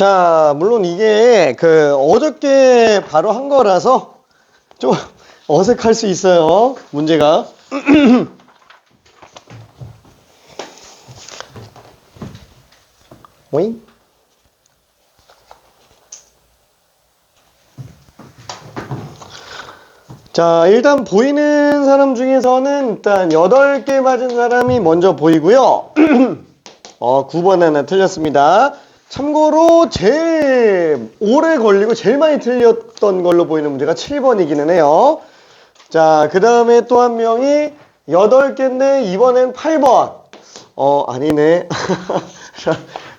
자, 물론 이게 어저께 바로 한 거라서 좀 어색할 수 있어요. 문제가. 오잉? 자, 일단 보이는 사람 중에서는 일단 8개 맞은 사람이 먼저 보이고요. 9번 하나 틀렸습니다. 참고로 제일 오래 걸리고 제일 많이 틀렸던 걸로 보이는 문제가 7번이기는 해요. 자, 그 다음에 또 한 명이 8개인데 이번엔 8번. 아니네.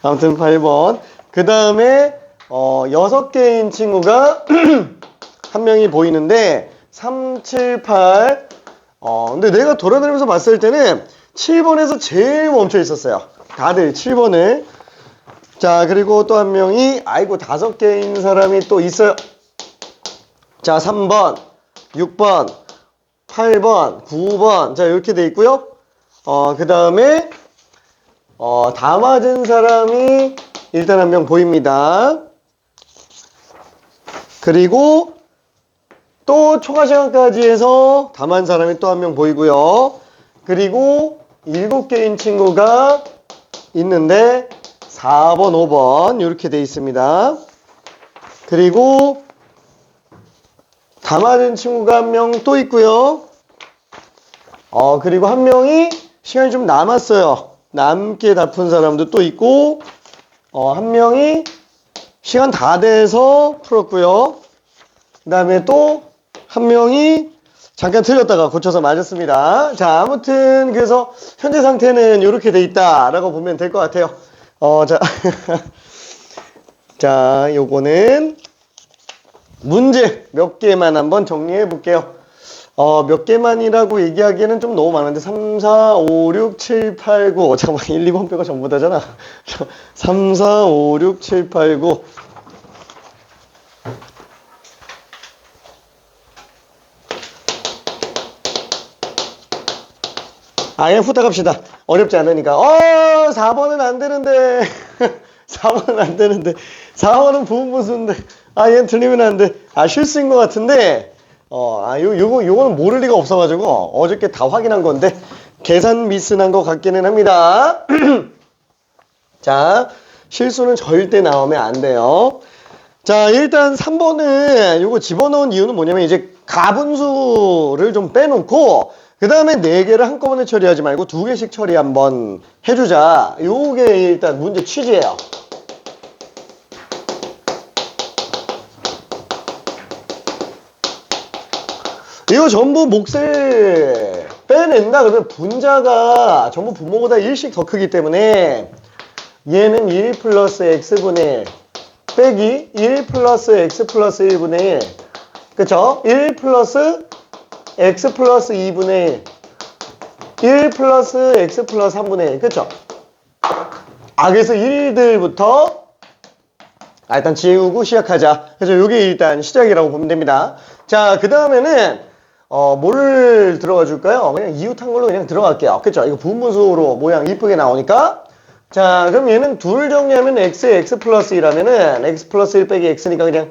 아무튼 8번. 그 다음에 6개인 친구가 한 명이 보이는데 3, 7, 8. 근데 내가 돌아다니면서 봤을 때는 7번에서 제일 멈춰 있었어요. 다들 7번을. 자, 그리고 또 한 명이, 아이고, 5개인 사람이 또 있어요. 자, 3번, 6번, 8번, 9번. 자, 이렇게 돼 있고요. 그 다음에, 다 맞은 사람이 일단 한 명 보입니다. 그리고 또 초과 시간까지 해서 다 맞은 사람이 또 한 명 보이고요. 그리고 7개인 친구가 있는데 4번, 5번 이렇게 돼 있습니다. 그리고 다 맞은 친구가 한 명 또 있고요. 그리고 한 명이 시간이 좀 남았어요. 남게 다 푼 사람도 또 있고, 한 명이 시간 다 돼서 풀었고요. 그 다음에 또 한 명이 잠깐 틀렸다가 고쳐서 맞았습니다. 자, 아무튼 그래서 현재 상태는 이렇게 돼 있다라고 보면 될 것 같아요. 자, 자, 요거는 문제 몇 개만 한번 정리해 볼게요. 몇 개만이라고 얘기하기에는 좀 너무 많은데 3, 4, 5, 6, 7, 8, 9 잠깐만 1, 2번 빼고 전부 다잖아. 3, 4, 5, 6, 7, 8, 9 아예 후딱 합시다. 어렵지 않으니까. 4번은 안 되는데. 4번은 안 되는데. 4번은 부분분수인데. 얘는 틀리면 안 돼. 실수인 것 같은데. 요거는 모를 리가 없어가지고. 어저께 다 확인한 건데. 계산 미스 난 것 같기는 합니다. 자, 실수는 절대 나오면 안 돼요. 자, 일단 3번은 요거 집어넣은 이유는 뭐냐면 이제 가분수를 좀 빼놓고 그 다음에 4개를 한꺼번에 처리하지 말고 2개씩 처리 한번 해주자. 요게 일단 문제 취지예요. 이거 전부 몫을 빼낸다 그러면 분자가 전부 분모보다 1씩 더 크기 때문에 얘는 1 플러스 x분의 1 빼기 1 플러스 x 플러스 1분의 1 그쵸? 1 플러스 x 플러스 2분의 1 1 플러스 x 플러스 3분의 1 그쵸? 그래서 1들부터 일단 지우고 시작하자. 그래서 이게 일단 시작이라고 보면 됩니다. 자, 그 다음에는 뭘 들어가 줄까요? 그냥 이웃한 걸로 그냥 들어갈게요. 그쵸? 이거 부분수로 모양 이쁘게 나오니까. 자, 그럼 얘는 둘 정리하면 x에 x 플러스 1하면은 x 플러스 1 빼기 x니까 그냥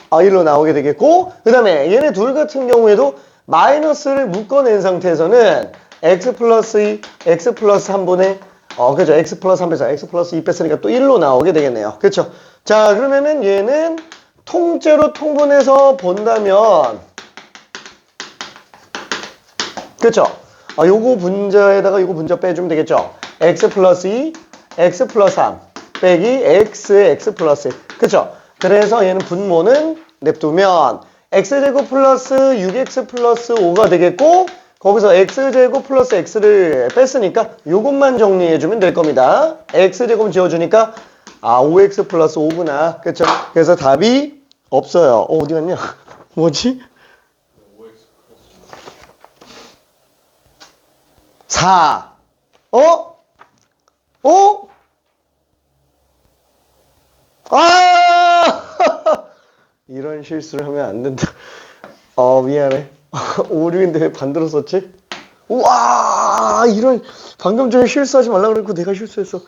1로 나오게 되겠고, 그 다음에 얘네 둘 같은 경우에도 마이너스를 묶어낸 상태에서는 x 플러스 2, x 플러스 3분의 그죠? x 플러스 3 빼서 x 플러스 2 뺐으니까 또 1로 나오게 되겠네요. 그쵸? 자, 그러면은 얘는 통째로 통분해서 본다면 그쵸? 요거 분자에다가 요거 분자 빼주면 되겠죠? x 플러스 2, x 플러스 3 빼기 x의 x 플러스 1 그쵸? 그래서 얘는 분모는 냅두면 x제곱 플러스 6x 플러스 5가 되겠고 거기서 x제곱 플러스 x를 뺐으니까 요것만 정리해주면 될 겁니다. x제곱 지워주니까 5x 플러스 5구나. 그쵸? 그래서 답이 없어요. 어디 갔냐? 뭐지? 4. 이런 실수를 하면 안 된다. 미안해. 5, 6인데 왜 반대로 썼지? 우와, 방금 전에 실수하지 말라 그랬고 내가 실수했어.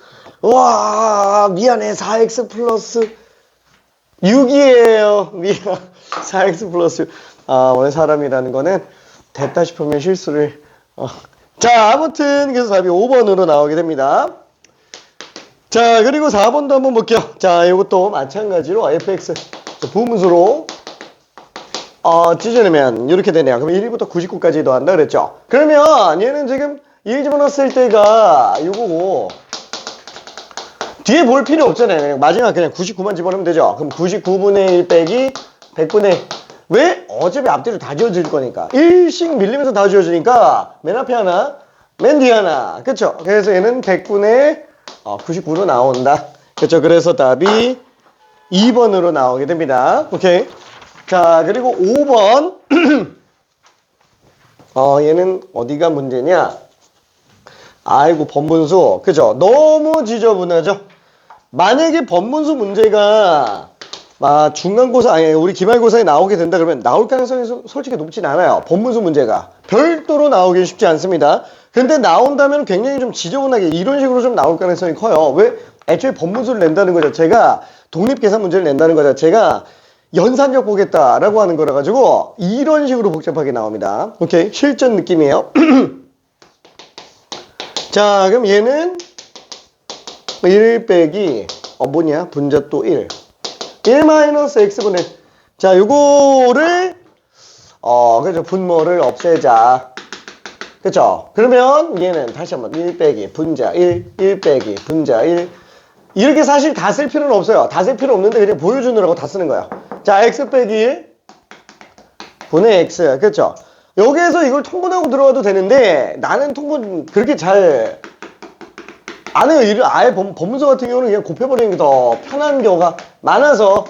우와, 미안해. 4x 플러스 6이에요. 위가 4x 플러스 6. 아, 원래 사람이라는 거는 됐다 싶으면 실수를. 자, 아무튼 그래서 답이 5번으로 나오게 됩니다. 자, 그리고 4번도 한번 볼게요. 자, 이것도 마찬가지로 fx 부분수로 찢어내면 이렇게 되네요. 그럼 1부터 99까지 더한다 그랬죠. 그러면 얘는 지금 1 집어넣었을 때가 이거고 뒤에 볼 필요 없잖아요. 그냥 마지막 그냥 99만 집어넣으면 되죠. 그럼 99분의 1 빼기 100분의 1. 왜? 어차피 앞뒤로 다 지워질 거니까. 1씩 밀리면서 다 지워지니까 맨 앞에 하나, 맨 뒤에 하나. 그쵸? 그래서 얘는 100분의 99로 나온다. 그쵸? 그래서 답이 2번으로 나오게 됩니다. 오케이. 자, 그리고 5번. 얘는 어디가 문제냐? 아이고, 번분수. 그죠? 너무 지저분하죠? 만약에 번분수 문제가 중간고사, 아니, 우리 기말고사에 나오게 된다 그러면 나올 가능성이 솔직히 높진 않아요. 번분수 문제가. 별도로 나오긴 쉽지 않습니다. 근데 나온다면 굉장히 좀 지저분하게 이런 식으로 좀 나올 가능성이 커요. 왜? 애초에 번분수를 낸다는 거 자체가 독립계산 문제를 낸다는 거 자체가 연산력 보겠다라고 하는 거라 가지고 이런 식으로 복잡하게 나옵니다. 오케이. 실전 느낌이에요. 자, 그럼 얘는 1 빼기 뭐냐? 분자 또 1. 1 마이너스 x분의 자, 요거를 그죠? 분모를 없애자. 그쵸? 그러면 얘는 다시 한번 1 빼기 분자 1, 1 빼기 분자 1. 이렇게 사실 다 쓸 필요는 없어요. 다 쓸 필요 없는데 그냥 보여주느라고 다 쓰는 거예요. 자, x 빼기 1 분의 x. 그쵸? 여기에서 이걸 통분하고 들어가도 되는데 나는 통분 그렇게 잘 안 해요. 아예 법문서 같은 경우는 그냥 곱해버리는 게 더 편한 경우가 많아서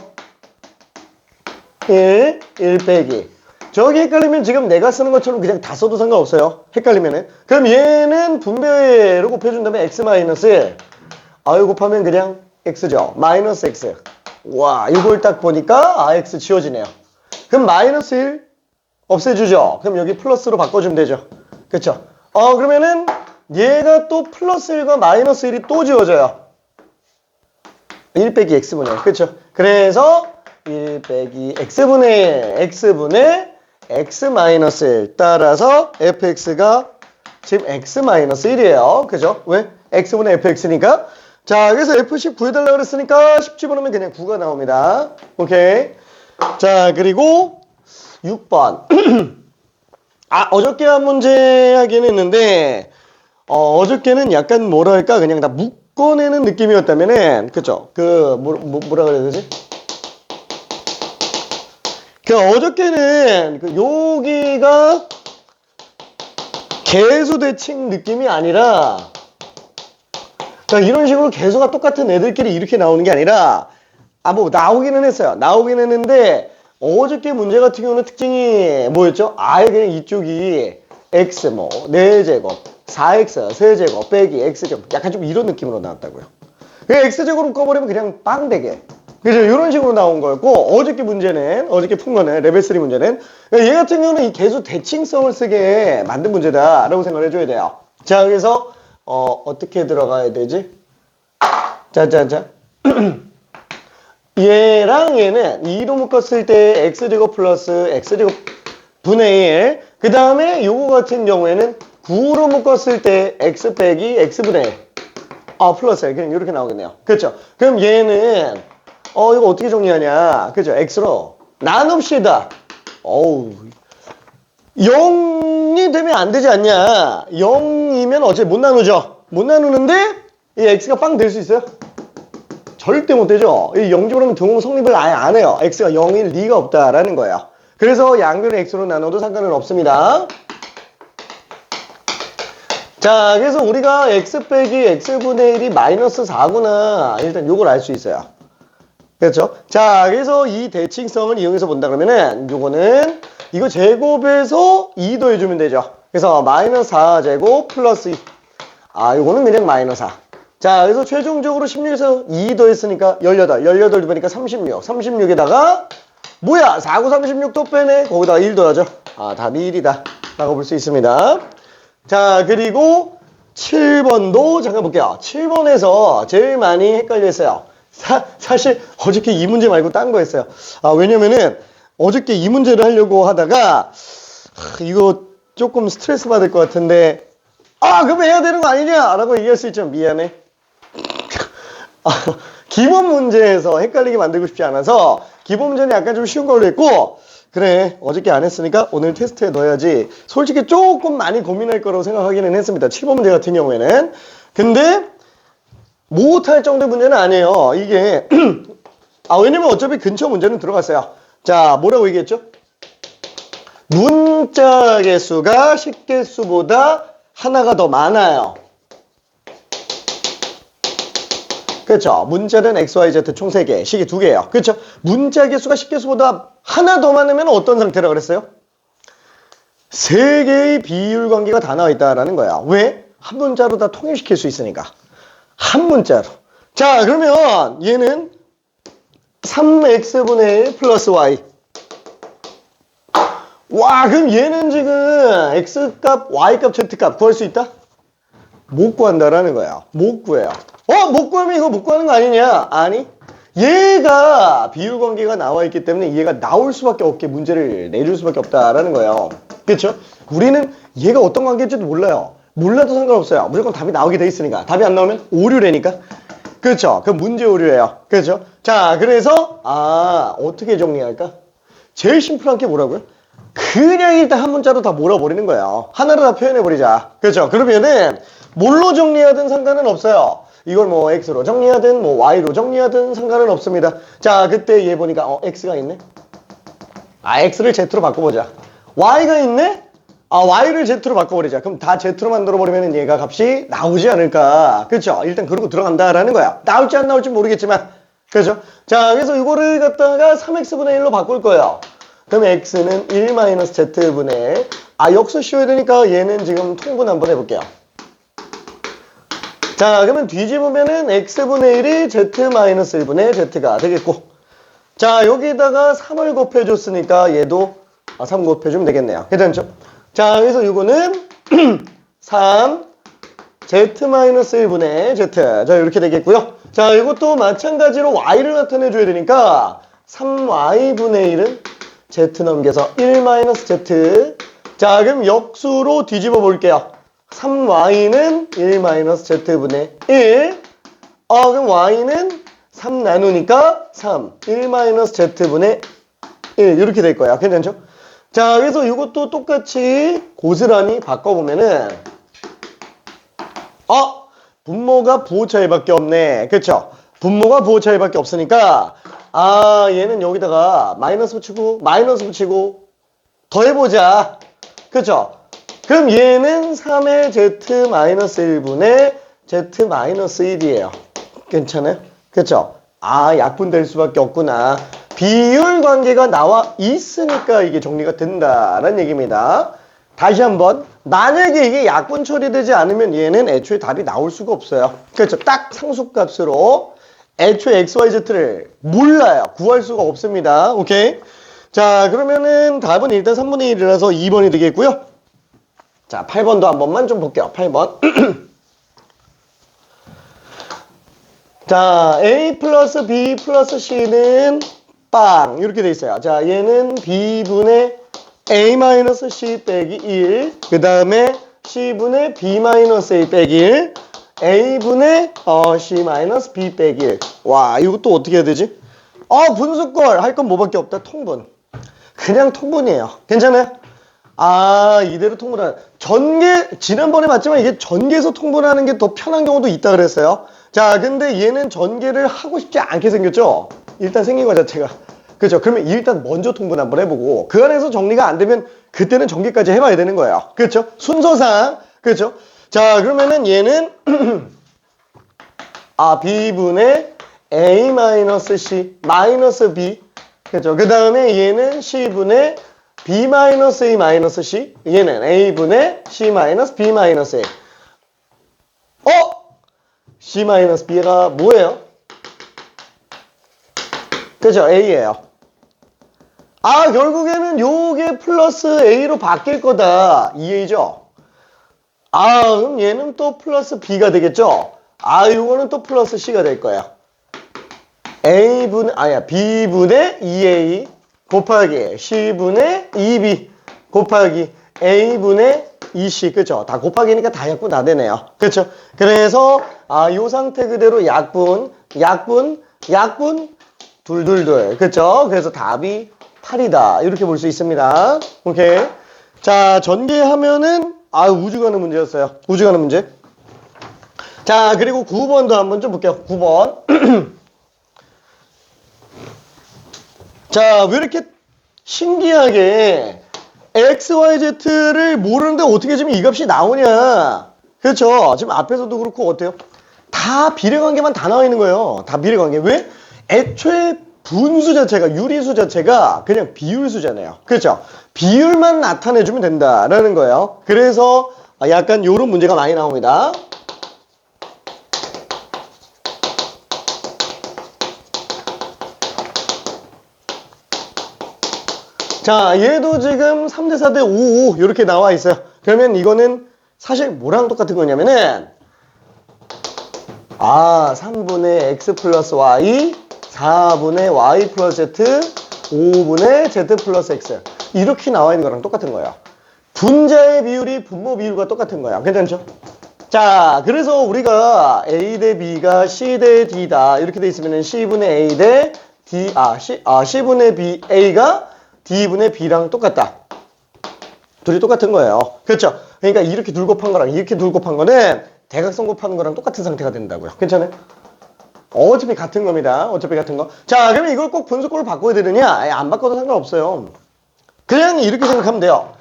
1 빼기 저기 헷갈리면 지금 내가 쓰는 것처럼 그냥 다 써도 상관없어요. 헷갈리면은. 그럼 얘는 분배로 곱해준 다음에 x 마이너스 1. 이거 곱하면 그냥 x죠. 마이너스 x. 와, 이걸 딱 보니까 x 지워지네요. 그럼 마이너스 1 없애주죠. 그럼 여기 플러스로 바꿔주면 되죠. 그쵸? 그러면은 얘가 또 플러스 1과 마이너스 1이 또 지워져요. 1 빼기 x분의 1. 그쵸? 그래서 1 빼기 x분의 x 마이너스 1. 따라서 fx가 지금 x 마이너스 1이에요. 그죠? 왜? x분의 fx니까. 자, 그래서 f10 구해달라고 그랬으니까 10 집어넣으면 그냥 9가 나옵니다. 오케이. 자, 그리고 6번. 어저께 한 문제 하긴 했는데, 어저께는 약간 뭐랄까, 그냥 다 묶어내는 느낌이었다면은, 그쵸? 뭐라 그래야 되지? 어저께는, 여기가 개수 대칭 느낌이 아니라, 이런 식으로 개수가 똑같은 애들끼리 이렇게 나오는 게 아니라, 나오기는 했어요. 나오긴 했는데, 어저께 문제 같은 경우는 특징이 뭐였죠? 아예 그냥 이쪽이 x 4제곱, 4x 세제곱 빼기 x제곱 약간 좀 이런 느낌으로 나왔다고요. x제곱으로 꺼버리면 그냥 빵되게. 그죠? 이런 식으로 나온 거였고 어저께 문제는 어저께 푼 거는 레벨 3 문제는 얘 같은 경우는 이 개수 대칭성을 쓰게 만든 문제다라고 생각을 해줘야 돼요. 자, 그래서 어떻게 들어가야 되지? 짜자자. 얘랑 얘는 2로 묶었을 때 x제곱 플러스 x제곱 분의 1. 그 다음에 요거 같은 경우에는 9로 묶었을 때 x 빼기 x분의 1. 플러스 1. 그냥 이렇게 나오겠네요. 그렇죠? 그럼 얘는 이거 어떻게 정리하냐? 그죠? x로 나눕시다. 0이 되면 안 되지 않냐? 0이면 어차피 못 나누죠? 못 나누는데 이 x가 빵 될 수 있어요? 절대 못 되죠. 이 0집어넣으면 경우 성립을 아예 안 해요. x가 0일 리가 없다라는 거예요. 그래서 양변을 x로 나눠도 상관은 없습니다. 자, 그래서 우리가 x 빼기 x분의 1이 마이너스 4구나. 일단 요걸 알 수 있어요. 그렇죠? 자, 그래서 이 대칭성을 이용해서 본다 그러면은 요거는 이거 제곱해서 2 더해주면 되죠. 그래서 마이너스 4제곱 플러스 2. 요거는 그냥 마이너스 4. 자, 그래서 최종적으로 16에서 2 더했으니까 18 더하니까 36. 36에다가 뭐야? 4, 9, 36 또 빼네. 거기다가 1 더하죠. 답이 1이다 라고 볼 수 있습니다. 자, 그리고 7번도 잠깐 볼게요. 7번에서 제일 많이 헷갈렸어요. 사실 어저께 이 문제 말고 딴 거 했어요. 왜냐면은 어저께 이 문제를 하려고 하다가 이거 조금 스트레스 받을 것 같은데 그럼 해야 되는 거 아니냐 라고 얘기할 수 있죠. 미안해. 기본 문제에서 헷갈리게 만들고 싶지 않아서 기본 문제는 약간 좀 쉬운 걸로 했고, 그래 어저께 안 했으니까 오늘 테스트에 넣어야지. 솔직히 조금 많이 고민할 거라고 생각하기는 했습니다. 7번 문제 같은 경우에는. 근데 못할 정도의 문제는 아니에요. 이게 왜냐면 어차피 근처 문제는 들어갔어요. 자, 뭐라고 얘기했죠? 문자 개수가 식개수보다 하나가 더 많아요. 그렇죠. 문자는 XYZ 총 3개, 식이 2개예요. 그렇죠. 문자 개수가 식개수보다 하나 더 많으면 어떤 상태라 그랬어요? 3개의 비율 관계가 다 나와 있다라는 거야. 왜? 한 문자로 다 통일시킬 수 있으니까. 한 문자로. 자, 그러면 얘는 3x분의 1 플러스 y. 와, 그럼 얘는 지금 x값, y값, z값 구할 수 있다? 못 구한다라는 거야. 못 구해요. 못 구하면 이거 못 구하는 거 아니냐? 아니. 얘가 비율 관계가 나와 있기 때문에 얘가 나올 수밖에 없게 문제를 내줄 수밖에 없다라는 거예요. 그렇죠? 우리는 얘가 어떤 관계인지도 몰라요. 몰라도 상관없어요. 무조건 답이 나오게 돼 있으니까. 답이 안 나오면 오류라니까. 그렇죠? 그럼 문제 오류예요. 그렇죠? 자, 그래서 어떻게 정리할까? 제일 심플한 게 뭐라고요? 그냥 일단 한 문자로 다 몰아버리는 거예요. 하나로 다 표현해버리자. 그렇죠? 그러면은 뭘로 정리하든 상관은 없어요. 이걸 뭐 x로 정리하든 뭐 y로 정리하든 상관은 없습니다. 자, 그때 얘 보니까 x가 있네. x를 z로 바꿔보자. y가 있네. y를 z로 바꿔버리자. 그럼 다 z로 만들어버리면 얘가 값이 나오지 않을까. 그렇죠? 일단 그러고 들어간다라는 거야. 나올지 안 나올지 모르겠지만. 그렇죠? 자, 그래서 이거를 갖다가 3x분의 1로 바꿀 거예요. 그럼 x는 1-z분의 역수 씌워야 되니까 얘는 지금 통분 한번 해볼게요. 자, 그러면 뒤집으면은 x분의 1이 z-1분의 z가 되겠고, 자, 여기다가 3을 곱해줬으니까 얘도 3 곱해주면 되겠네요. 괜찮죠? 자, 그래서 이거는 3 z-1분의 z. 자, 이렇게 되겠고요. 자, 이것도 마찬가지로 y를 나타내줘야 되니까 3y분의 1은 z 넘겨서 1-z. 자, 그럼 역수로 뒤집어 볼게요. 3y는 1-z분의 1. 그럼 y는 3 나누니까 3. 1-z분의 1. 이렇게 될 거야. 괜찮죠? 자, 그래서 이것도 똑같이 고스란히 바꿔보면은, 분모가 부호 차이밖에 없네. 그쵸? 분모가 부호 차이밖에 없으니까, 얘는 여기다가 마이너스 붙이고, 더해보자. 그쵸? 그럼 얘는 3의 z-1분의 z-1이에요. 괜찮아요? 그쵸? 약분될 수밖에 없구나. 비율 관계가 나와 있으니까 이게 정리가 된다라는 얘기입니다. 다시 한번, 만약에 이게 약분 처리되지 않으면 얘는 애초에 답이 나올 수가 없어요. 그렇죠? 딱 상수값으로 애초에 xyz를 몰라요. 구할 수가 없습니다. 오케이? 자, 그러면은 답은 일단 3분의 1이라서 2번이 되겠고요. 자, 8번도 한 번만 좀 볼게요. 8번. 자, a 플러스 b 플러스 c는 빵 이렇게 돼 있어요. 자, 얘는 b분의 a-c 빼기 1, 그 다음에 c분의 b-a 빼기 1, a분의 c-b 빼기 1. 와, 이것도 어떻게 해야 되지? 분수꼴 할 건 뭐밖에 없다. 통분. 그냥 통분이에요. 괜찮아요? 이대로 통분하는. 지난번에 봤지만 이게 전개에서 통분하는 게 더 편한 경우도 있다 그랬어요. 자, 근데 얘는 전개를 하고 싶지 않게 생겼죠? 일단 생긴 거 자체가. 그죠? 그러면 일단 먼저 통분 한번 해보고, 그 안에서 정리가 안 되면 그때는 전개까지 해봐야 되는 거예요. 그렇죠? 순서상. 그렇죠? 자, 그러면은 얘는, b분의 a-c 마이너스 b. 그렇죠? 그 다음에 얘는 c분의 b-a-c. 얘는 a분의 c-b-a. c-b가 뭐예요? 그죠? a예요. 결국에는 요게 플러스 a로 바뀔 거다. 2a죠? 그럼 얘는 또 플러스 b가 되겠죠? 요거는 또 플러스 c가 될 거예요. B분의 2A 곱하기 C분의 2B 곱하기 A분의 2C. 그쵸? 다 곱하기니까 다 약분 다 되네요. 그쵸? 그래서, 요 상태 그대로 약분, 둘. 그쵸? 그래서 답이 8이다. 이렇게 볼 수 있습니다. 오케이. 자, 전개하면은, 우주 가는 문제였어요. 우주 가는 문제. 자, 그리고 9번도 한번 좀 볼게요. 9번. 자, 왜 이렇게 신기하게 x, y, z를 모르는데 어떻게 지금 이 값이 나오냐. 그렇죠? 지금 앞에서도 그렇고 어때요? 다 비례관계만 다 나와 있는 거예요. 다 비례관계. 왜? 애초에 분수 자체가, 유리수 자체가 그냥 비율수잖아요. 그렇죠? 비율만 나타내주면 된다라는 거예요. 그래서 약간 요런 문제가 많이 나옵니다. 자, 얘도 지금 3대 4대 5, 5 이렇게 나와 있어요. 그러면 이거는 사실 뭐랑 똑같은 거냐면은 3분의 x 플러스 y, 4분의 y 플러스 z, 5분의 z 플러스 x 이렇게 나와 있는 거랑 똑같은 거예요. 분자의 비율이 분모 비율과 똑같은 거야. 괜찮죠? 자, 그래서 우리가 a 대 b가 c 대 d다 이렇게 돼 있으면은 c분의 a 대 d, c분의 b, a가 d분의 b랑 똑같다. 둘이 똑같은 거예요. 그렇죠? 그러니까 이렇게 둘 곱한 거랑 이렇게 둘 곱한 거는 대각선 곱하는 거랑 똑같은 상태가 된다고요. 괜찮아요? 어차피 같은 겁니다. 어차피 같은 거. 자, 그러면 이걸 꼭 분수꼴을 바꿔야 되느냐? 안 바꿔도 상관없어요. 그냥 이렇게 생각하면 돼요.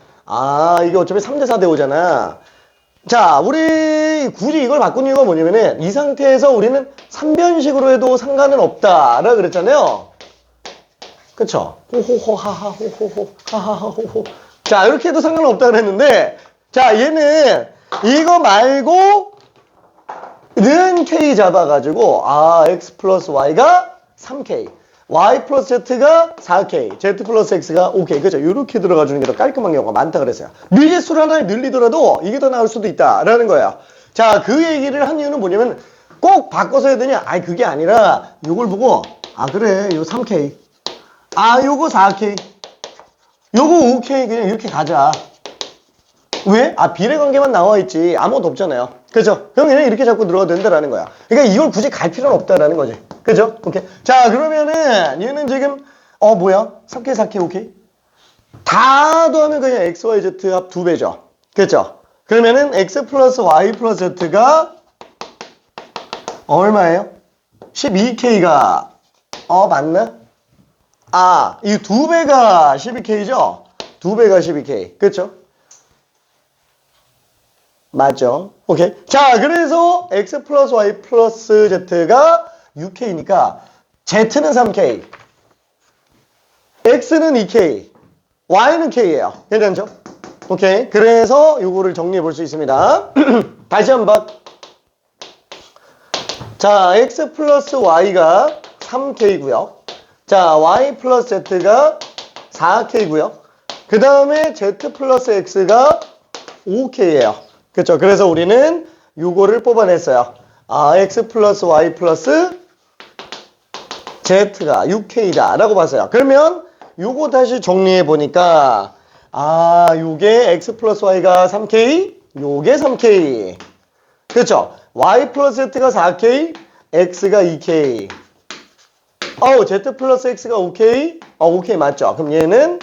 이게 어차피 3대 4대 5잖아. 자, 우리 굳이 이걸 바꾼 이유가 뭐냐면은 이 상태에서 우리는 3변식으로 해도 상관은 없다라고 그랬잖아요. 그쵸? 호호호 하하 호호호 하하하 호호. 자, 이렇게 해도 상관없다 그랬는데 자, 얘는 이거 말고 는 K 잡아가지고 X 플러스 Y가 3K Y 플러스 Z가 4K Z 플러스 X가 5K 그죠? 이렇게 들어가주는 게 더 깔끔한 경우가 많다 그랬어요. 미지수를 하나 늘리더라도 이게 더 나올 수도 있다라는 거예요. 자, 그 얘기를 한 이유는 뭐냐면 꼭 바꿔서 해야 되냐? 그게 아니라 요걸 보고 그래 요 3K 요거 4K 요거 5K 그냥 이렇게 가자. 왜? 비례관계만 나와 있지 아무것도 없잖아요. 그죠? 그럼 그냥 이렇게 자꾸 늘어도 된다라는 거야. 그러니까 이걸 굳이 갈 필요는 없다라는 거지. 그죠? 오케이. 자, 그러면은 얘는 지금 뭐야? 3K 4K 오케이? 다 더하면 그냥 x, y, z 합 2배죠. 그죠? 그러면은 x 플러스 y 플러스 z가 얼마예요? 12K가 맞나? 이 2배가 12K죠? 2배가 12K. 그쵸? 맞죠? 오케이. 자, 그래서 x 플러스 y 플러스 z가 6K니까 z는 3K, x는 2K, y는 K예요. 괜찮죠? 오케이. 그래서 요거를 정리해 볼 수 있습니다. 다시 한번. 자, x 플러스 y가 3K고요. 자, y 플러스 z가 4K고요. 그 다음에 z 플러스 x가 5K예요. 그렇죠? 그래서 우리는 요거를 뽑아냈어요. x 플러스 y 플러스 z가 6K다 라고 봤어요. 그러면 요거 다시 정리해 보니까 요게 x 플러스 y가 3K, 요게 3K. 그렇죠? y 플러스 z가 4K, x가 2K. z 플러스 x가 5K, 5K 맞죠? 그럼 얘는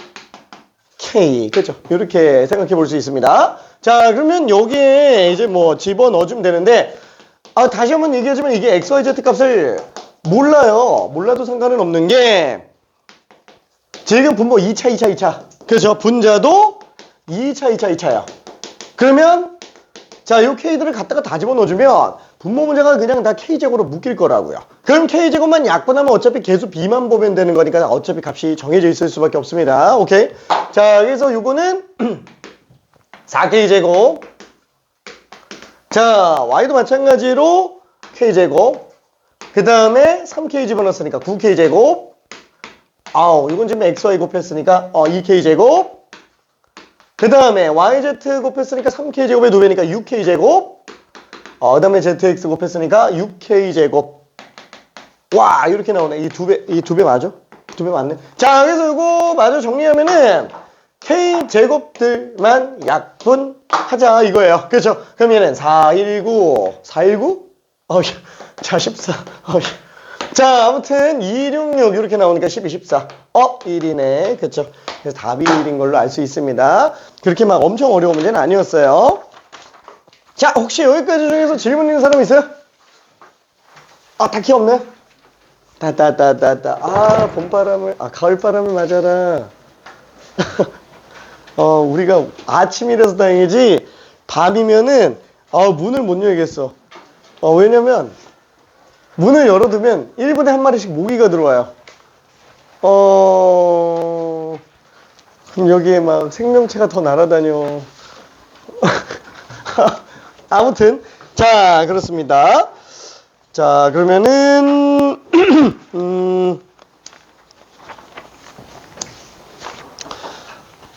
K. 그렇죠? 이렇게 생각해 볼 수 있습니다. 자, 그러면 여기에 이제 뭐 집어넣어주면 되는데, 다시 한번 얘기하지만 이게 x, y, z 값을 몰라요. 몰라도 상관은 없는 게, 지금 분모 2차. 그렇죠? 분자도 2차. 그러면, 자, 요 K들을 갖다가 다 집어넣어주면, 분모 문제가 그냥 다 K제곱으로 묶일 거라고요. 그럼 K제곱만 약분하면 어차피 계수 B만 보면 되는 거니까 어차피 값이 정해져 있을 수밖에 없습니다. 오케이? 자, 그래서 요거는 4K제곱. 자, Y도 마찬가지로 K제곱. 그 다음에 3K 집어넣었으니까 9K제곱. 이건 지금 XY 곱했으니까 2K제곱. 그 다음에 YZ 곱했으니까 3K제곱에 2배니까 6K제곱. 그 다음에 ZX 곱했으니까 6K제곱. 와, 이렇게 나오네. 이 두 배 맞아? 두 배 맞네. 자, 그래서 이거 마저 정리하면은 K제곱들만 약분하자 이거예요. 그렇죠? 그럼 얘는 419, 419? 자, 14. 자, 아무튼 266 이렇게 나오니까 12, 14. 1이네. 그렇죠? 그래서 답이 1인 걸로 알 수 있습니다. 그렇게 막 엄청 어려운 문제는 아니었어요. 자, 혹시 여기까지 중에서 질문 있는 사람 있어요? 딱히 없네. 가을바람을 맞아라. 우리가 아침이라서 다행이지, 밤이면은, 문을 못 열겠어. 왜냐면, 문을 열어두면 1분에 한 마리씩 모기가 들어와요. 그럼 여기에 막 생명체가 더 날아다녀. 아무튼, 자, 그렇습니다. 자, 그러면은,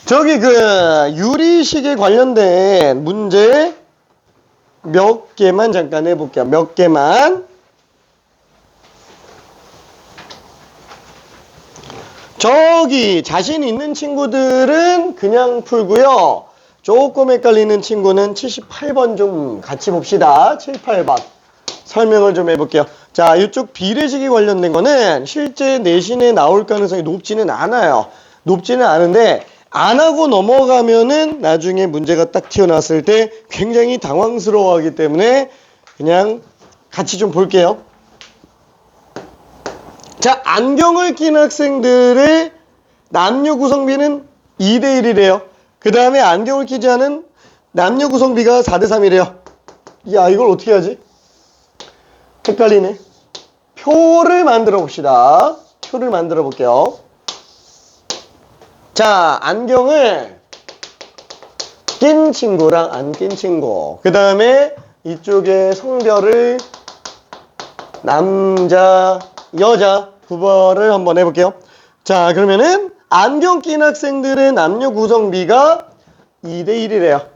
저기 유리식에 관련된 문제 몇 개만 잠깐 해볼게요. 몇 개만. 저기 자신 있는 친구들은 그냥 풀고요. 조금 헷갈리는 친구는 78번 좀 같이 봅시다. 7, 8번. 설명을 좀 해볼게요. 자, 이쪽 비례식에 관련된 거는 실제 내신에 나올 가능성이 높지는 않아요. 높지는 않은데 안 하고 넘어가면은 나중에 문제가 딱 튀어나왔을 때 굉장히 당황스러워하기 때문에 그냥 같이 좀 볼게요. 자, 안경을 낀 학생들의 남녀 구성비는 2대 1이래요. 그 다음에 안경을 끼지 않은 남녀 구성비가 4대 3이래요. 야, 이걸 어떻게 하지? 헷갈리네. 표를 만들어 봅시다. 표를 만들어 볼게요. 자, 안경을 낀 친구랑 안 낀 친구. 그 다음에 이쪽에 성별을 남자, 여자 구별을 한번 해볼게요. 자, 그러면은 안경 낀 학생들의 남녀 구성비가 2대 1이래요.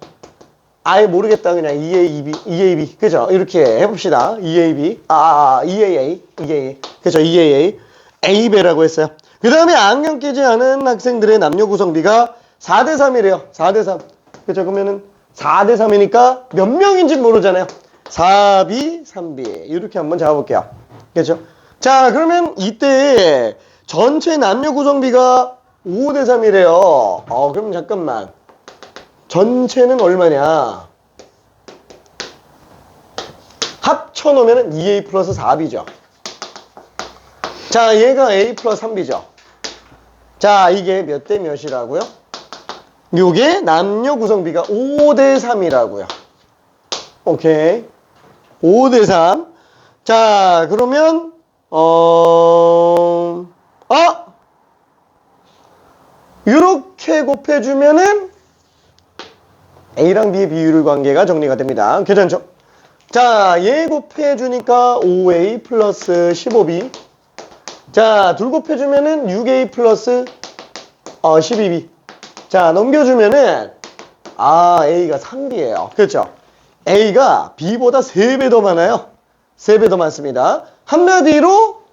아예 모르겠다. 그냥 EAB. 그죠? 이렇게 해봅시다. EAB. EAA. 그죠? EAA. A배라고 했어요. 그 다음에 안경 끼지 않은 학생들의 남녀 구성비가 4대 3이래요. 4대 3. 그죠? 그러면은 4대 3이니까 몇 명인지 모르잖아요. 4B, 3B. 이렇게 한번 잡아볼게요. 그죠? 자, 그러면 이때 전체 남녀 구성비가 5대 3이래요. 그럼 잠깐만. 전체는 얼마냐? 합쳐놓으면 2A 플러스 4B죠. 자, 얘가 A 플러스 3B죠. 자, 이게 몇 대 몇이라고요? 요게 남녀 구성비가 5대 3이라고요. 오케이. 5대 3. 자, 그러면, 요렇게 곱해주면은 A랑 B의 비율 관계가 정리가 됩니다. 괜찮죠? 자, 얘 곱해주니까 5A 플러스 15B. 자, 둘 곱해주면은 6A 플러스 12B. 자, 넘겨주면은 A가 3B예요. 그렇죠? A가 B보다 3배 더 많아요. 3배 더 많습니다. 한마디로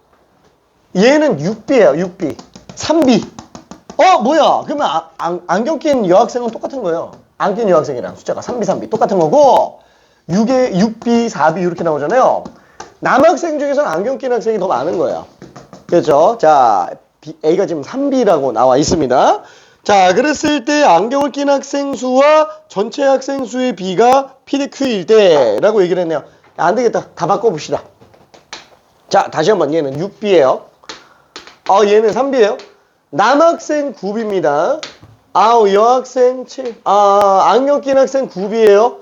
얘는 6B예요. 6B. 3B. 뭐야? 그러면 안경 낀 여학생은 똑같은 거예요. 안 낀 여학생이랑 숫자가 3B, 3B 똑같은 거고 6B, 4B 이렇게 나오잖아요. 남학생 중에서는 안경 낀 학생이 더 많은 거예요. 그렇죠? 자, A가 지금 3B라고 나와 있습니다. 자, 그랬을 때 안경을 낀 학생 수와 전체 학생 수의 B가 P 대 Q일 때라고 얘기를 했네요. 안 되겠다. 다 바꿔봅시다. 자, 다시 한번 얘는 6B예요. 얘는 3B예요. 남학생 9B입니다. 여학생 7. 안경 낀 학생 9B예요.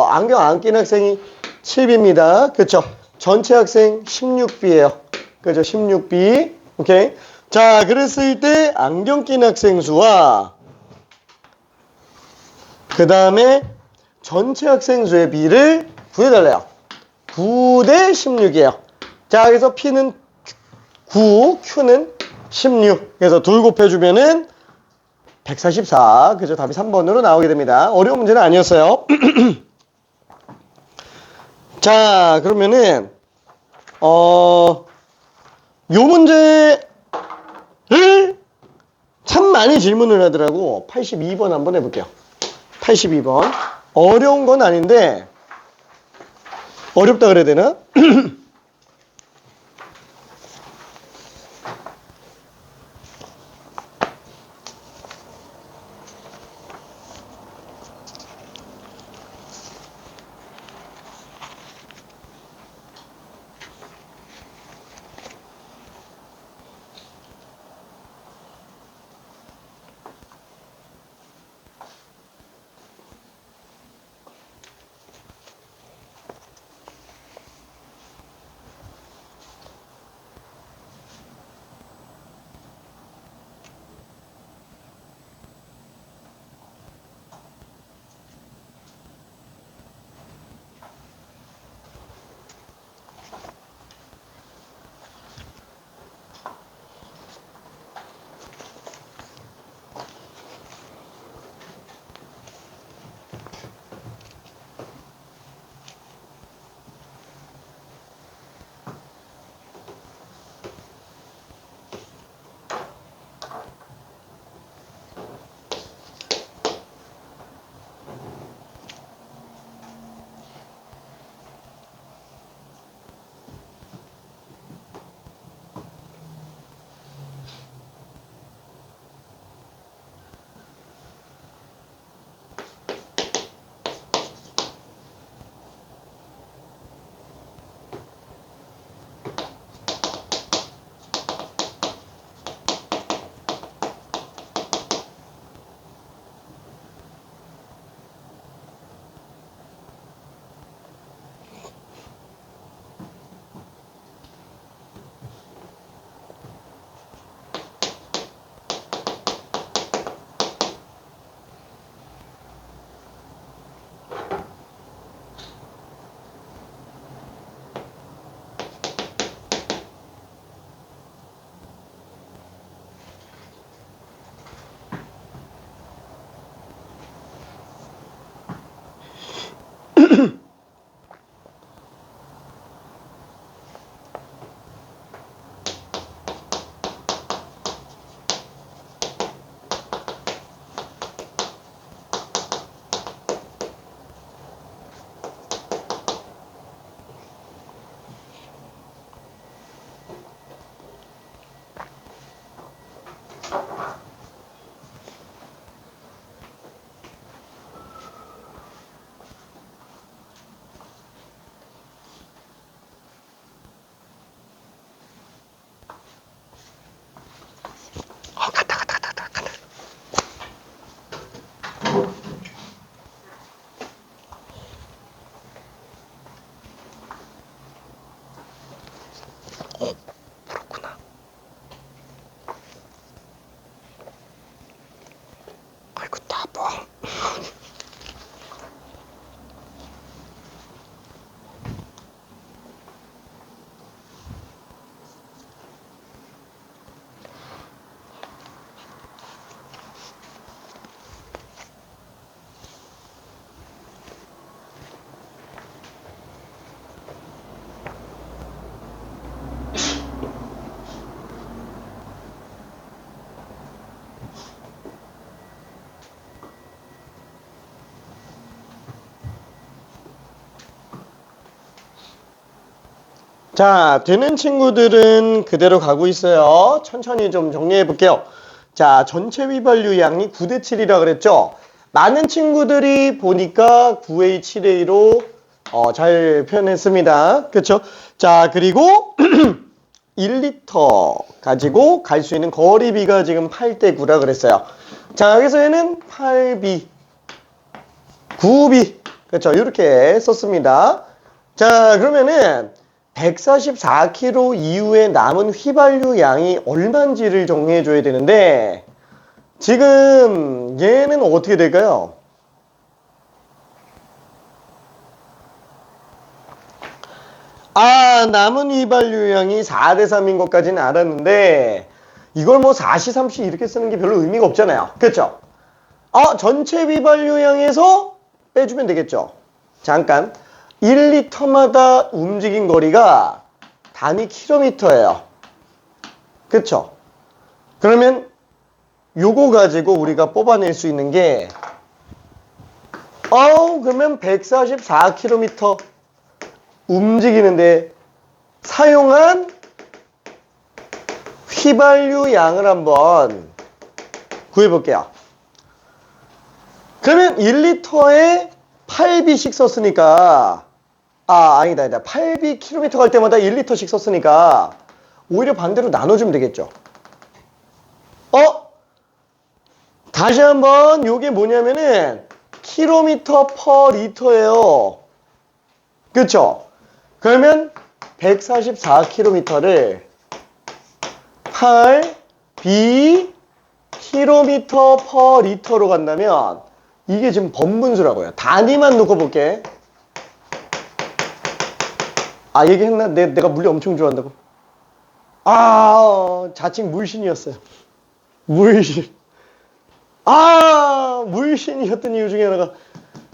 안경 안 낀 학생이 7B입니다. 그렇죠? 전체 학생 16B예요. 그죠? 16B. 오케이. 자, 그랬을 때 안경 낀 학생 수와 그 다음에 전체 학생 수의 B를 구해달래요. 9 대 16이에요. 자, 그래서 P는 9, Q는 16. 그래서 둘 곱해주면은 144. 그죠? 답이 3번으로 나오게 됩니다. 어려운 문제는 아니었어요. 자, 그러면은 요 문제를 참 많이 질문을 하더라고. 82번 한번 해볼게요. 82번. 어려운 건 아닌데, 어렵다 그래야 되나? 간다. 그렇구나. 아이고, 따봉. 자, 되는 친구들은 그대로 가고 있어요. 천천히 좀 정리해 볼게요. 자, 전체 휘발유량이 9대 7이라 그랬죠? 많은 친구들이 보니까 9A, 7A로 잘 표현했습니다. 그렇죠? 자, 그리고 1리터 가지고 갈 수 있는 거리비가 지금 8대 9라 그랬어요. 자, 여기서는 8B, 9B. 그렇죠? 이렇게 썼습니다. 자, 그러면은 144km 이후에 남은 휘발유 양이 얼마인지를 정리해 줘야 되는데, 지금 얘는 어떻게 될까요? 남은 휘발유 양이 4대 3인 것까지는 알았는데, 이걸 뭐 4시, 3시 이렇게 쓰는 게 별로 의미가 없잖아요. 그렇죠? 전체 휘발유 양에서 빼주면 되겠죠? 잠깐. 1리터마다 움직인 거리가 단위 킬로미터예요. 그쵸? 그러면 요거 가지고 우리가 뽑아낼 수 있는 게 그러면 144km 움직이는데 사용한 휘발유 양을 한번 구해볼게요. 그러면 1리터에 8B씩 썼으니까 아니다. 8B km 갈 때마다 1리터씩 썼으니까 오히려 반대로 나눠주면 되겠죠. 다시 한번 요게 뭐냐면은 킬로미터 퍼 리터예요. 그쵸? 그러면 144km를 8B 킬로미터 퍼 리터로 간다면 이게 지금 번분수라고요. 단위만 놓고 볼게. 얘기했나? 내가 물리 엄청 좋아한다고. 자칭 물신이었어요. 물신. 물신이었던 이유 중에 하나가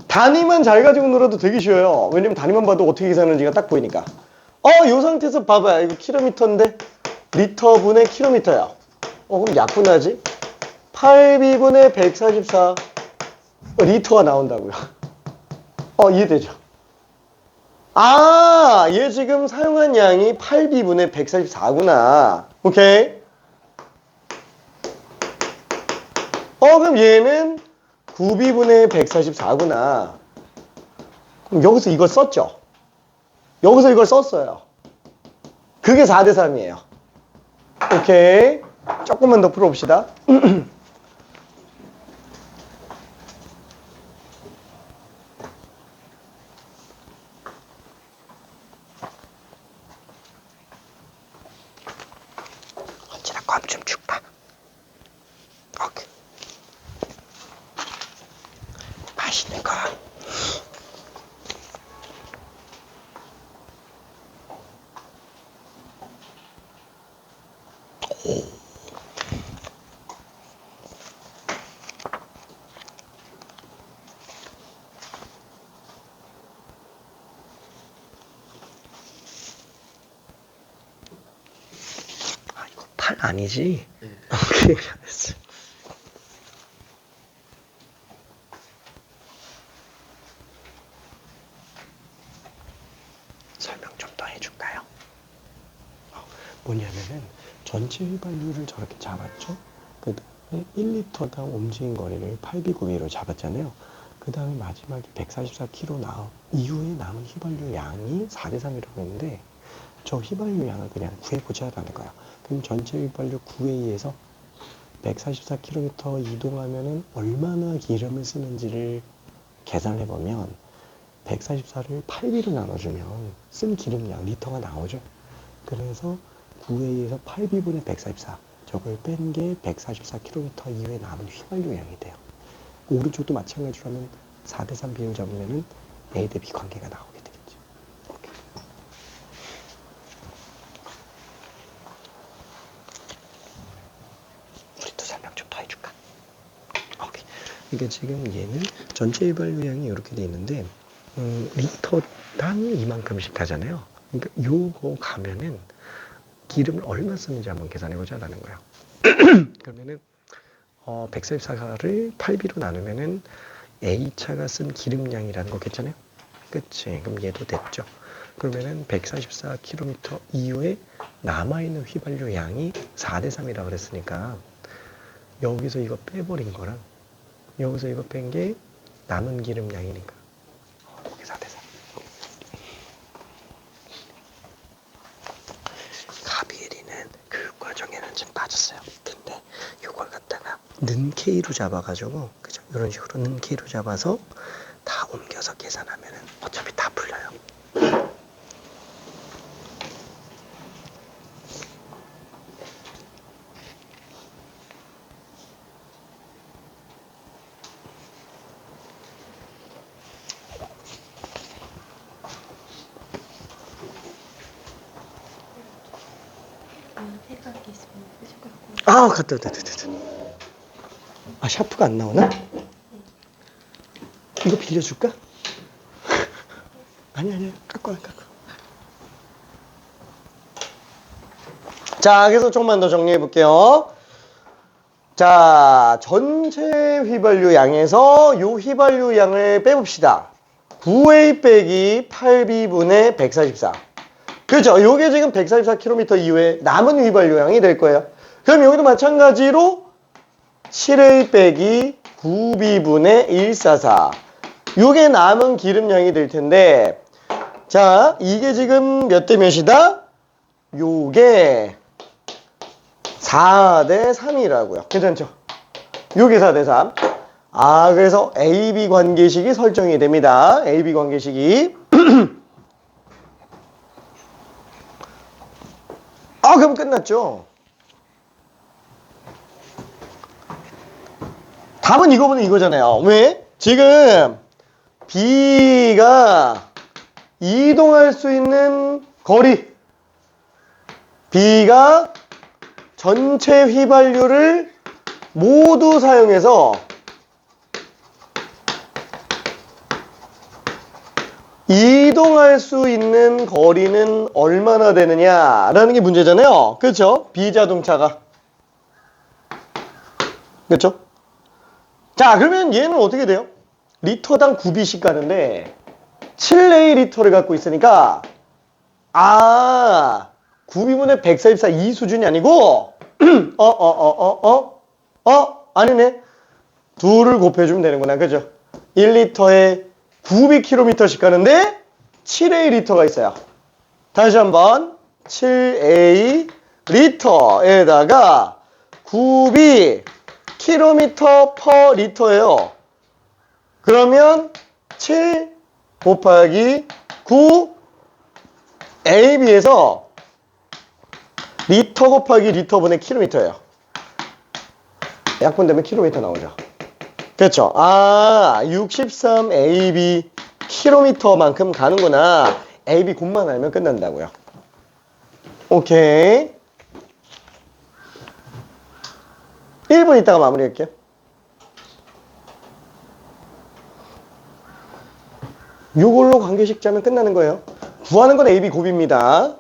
단위만 잘 가지고 놀아도 되게 쉬워요. 왜냐면 단위만 봐도 어떻게 계산하는지가 딱 보이니까. 요 상태에서 봐봐요. 이거 킬로미터인데 리터분의 킬로미터야. 그럼 약분하지? 8B분의 144 리터가 나온다고요. 이해되죠? 얘 지금 사용한 양이 8B분의 144구나. 오케이? 그럼 얘는 9B분의 144구나. 그럼 여기서 이걸 썼죠? 여기서 이걸 썼어요. 그게 4대3이에요. 오케이. 조금만 더 풀어봅시다. 어찌나 껌 좀 줄까? 오케이. 맛있는 거. 이거 팔 아니지? 네. 오케이, 알았어. 설명 좀 더 해줄까요? 뭐냐면은 전체 휘발유를 저렇게 잡았죠. 그 다음에 1리터당 움직인 거리를 8B9B로 잡았잖아요. 그 다음에 마지막에 144km 나온 이후에 남은 휘발유 양이 4대3이라고 했는데 저 휘발유 양을 그냥 구해보자라는 거야. 그럼 전체 휘발유 9A에서 144km 이동하면은 얼마나 기름을 쓰는지를 계산을 해보면 144를 8B로 나눠주면 쓴 기름량 리터가 나오죠. 그래서 9A에서 8B분의 144 저걸 뺀 게 144km 이후에 남은 휘발유 양이 돼요. 오른쪽도 마찬가지로 하면 4대3 비율 잡으면은 A 대 B 관계가 나오게 되겠죠. 오케이. 우리 또 설명 좀 더 해줄까? 오케이. 그러니까 지금 얘는 전체 휘발유량이 이렇게 돼 있는데 리터당 이만큼씩 가잖아요. 그러니까 요거 가면은 기름을 얼마 쓰는지 한번 계산해 보자라는 거예요. 그러면은 144를 8B로 나누면은 A차가 쓴 기름량이라는 거겠잖아요. 그치? 그럼 얘도 됐죠. 그러면은 144km 이후에 남아있는 휘발유 양이 4대3이라고 그랬으니까 여기서 이거 빼버린 거랑 여기서 이거 뺀 게 남은 기름량이니까 그게 4대3. 가비엘이는 교육 과정에는 좀 빠졌어요. 근데 이걸 갖다가 는 K로 잡아가지고 그죠? 이런 식으로 는 K로 잡아서 다 옮겨서 계산하면은 어차피 다 풀려요. 생각이 있으면 해줄 갖다. 샤프가 안 나오나? 이거 빌려줄까? 아니야. 갖고 와. 자, 계속 조금만 더 정리해 볼게요. 자, 전체 휘발유 양에서 요 휘발유 양을 빼봅시다. 9A 빼기 8B분의 144. 그렇죠. 요게 지금 144km 이후에 남은 휘발유량이 될 거예요. 그럼 여기도 마찬가지로 7A 빼기 9B분의 144. 요게 남은 기름량이 될 텐데, 자, 이게 지금 몇 대 몇이다? 요게 4대 3이라고요. 괜찮죠? 요게 4대 3. 아, 그래서 AB 관계식이 설정이 됩니다. AB 관계식이. 아, 그럼 끝났죠? 답은 이거보다 이거잖아요. 왜? 지금 B가 이동할 수 있는 거리, B가 전체 휘발유를 모두 사용해서 이동할 수 있는 거리는 얼마나 되느냐라는 게 문제잖아요. 그렇죠? 비자동차가. 그렇죠? 자, 그러면 얘는 어떻게 돼요? 리터당 9B씩 가는데 7A 리터를 갖고 있으니까 9B분의 144 이 수준이 아니고 아니네. 둘을 곱해주면 되는구나. 그죠? 1리터에 900km씩 가는데 7A 리터가 있어요. 다시 한번 7A 리터에다가 9B km per 리터예요. 그러면 7 곱하기 9 AB에서 리터 곱하기 리터분의 킬로미터예요. 약분되면 킬로미터 나오죠. 그렇죠. 63 AB 킬로미터만큼 가는구나. AB 곱만 알면 끝난다고요. 오케이. 1분 있다가 마무리할게요. 요걸로 관계식 짜면 끝나는 거예요. 구하는 건 AB 곱입니다.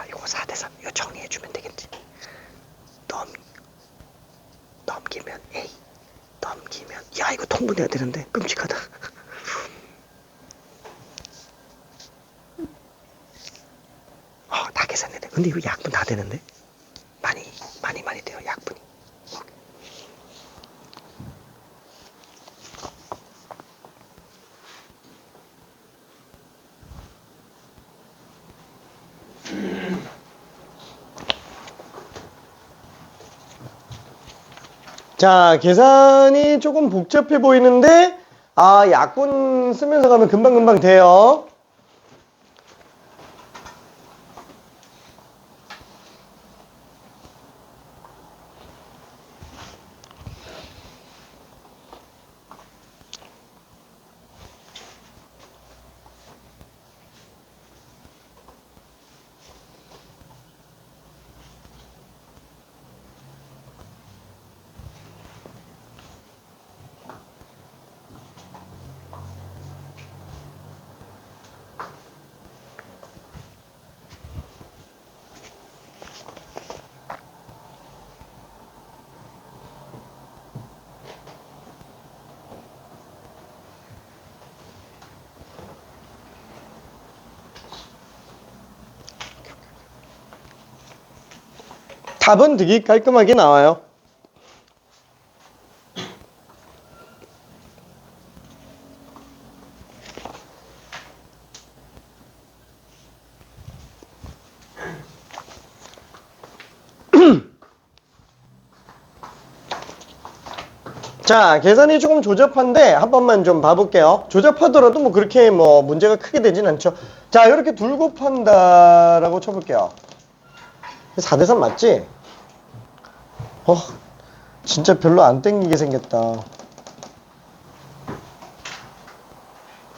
이거 4대3 이거 정리해주면 되겠지. 넘기면 A, 넘기면 야 이거 통분해야 되는데 끔찍하다. 다 계산되네. 근데 이거 약분 다 되는데 많이 돼요 약분이. 자, 계산이 조금 복잡해 보이는데 약분 쓰면서 가면 금방금방 돼요. 답은 되게 깔끔하게 나와요. 자, 계산이 조금 조잡한데 한 번만 좀 봐볼게요. 조잡하더라도 뭐 그렇게 뭐 문제가 크게 되진 않죠. 자, 이렇게 둘 곱한다라고 쳐볼게요. 4대3 맞지? 진짜 별로 안 땡기게 생겼다.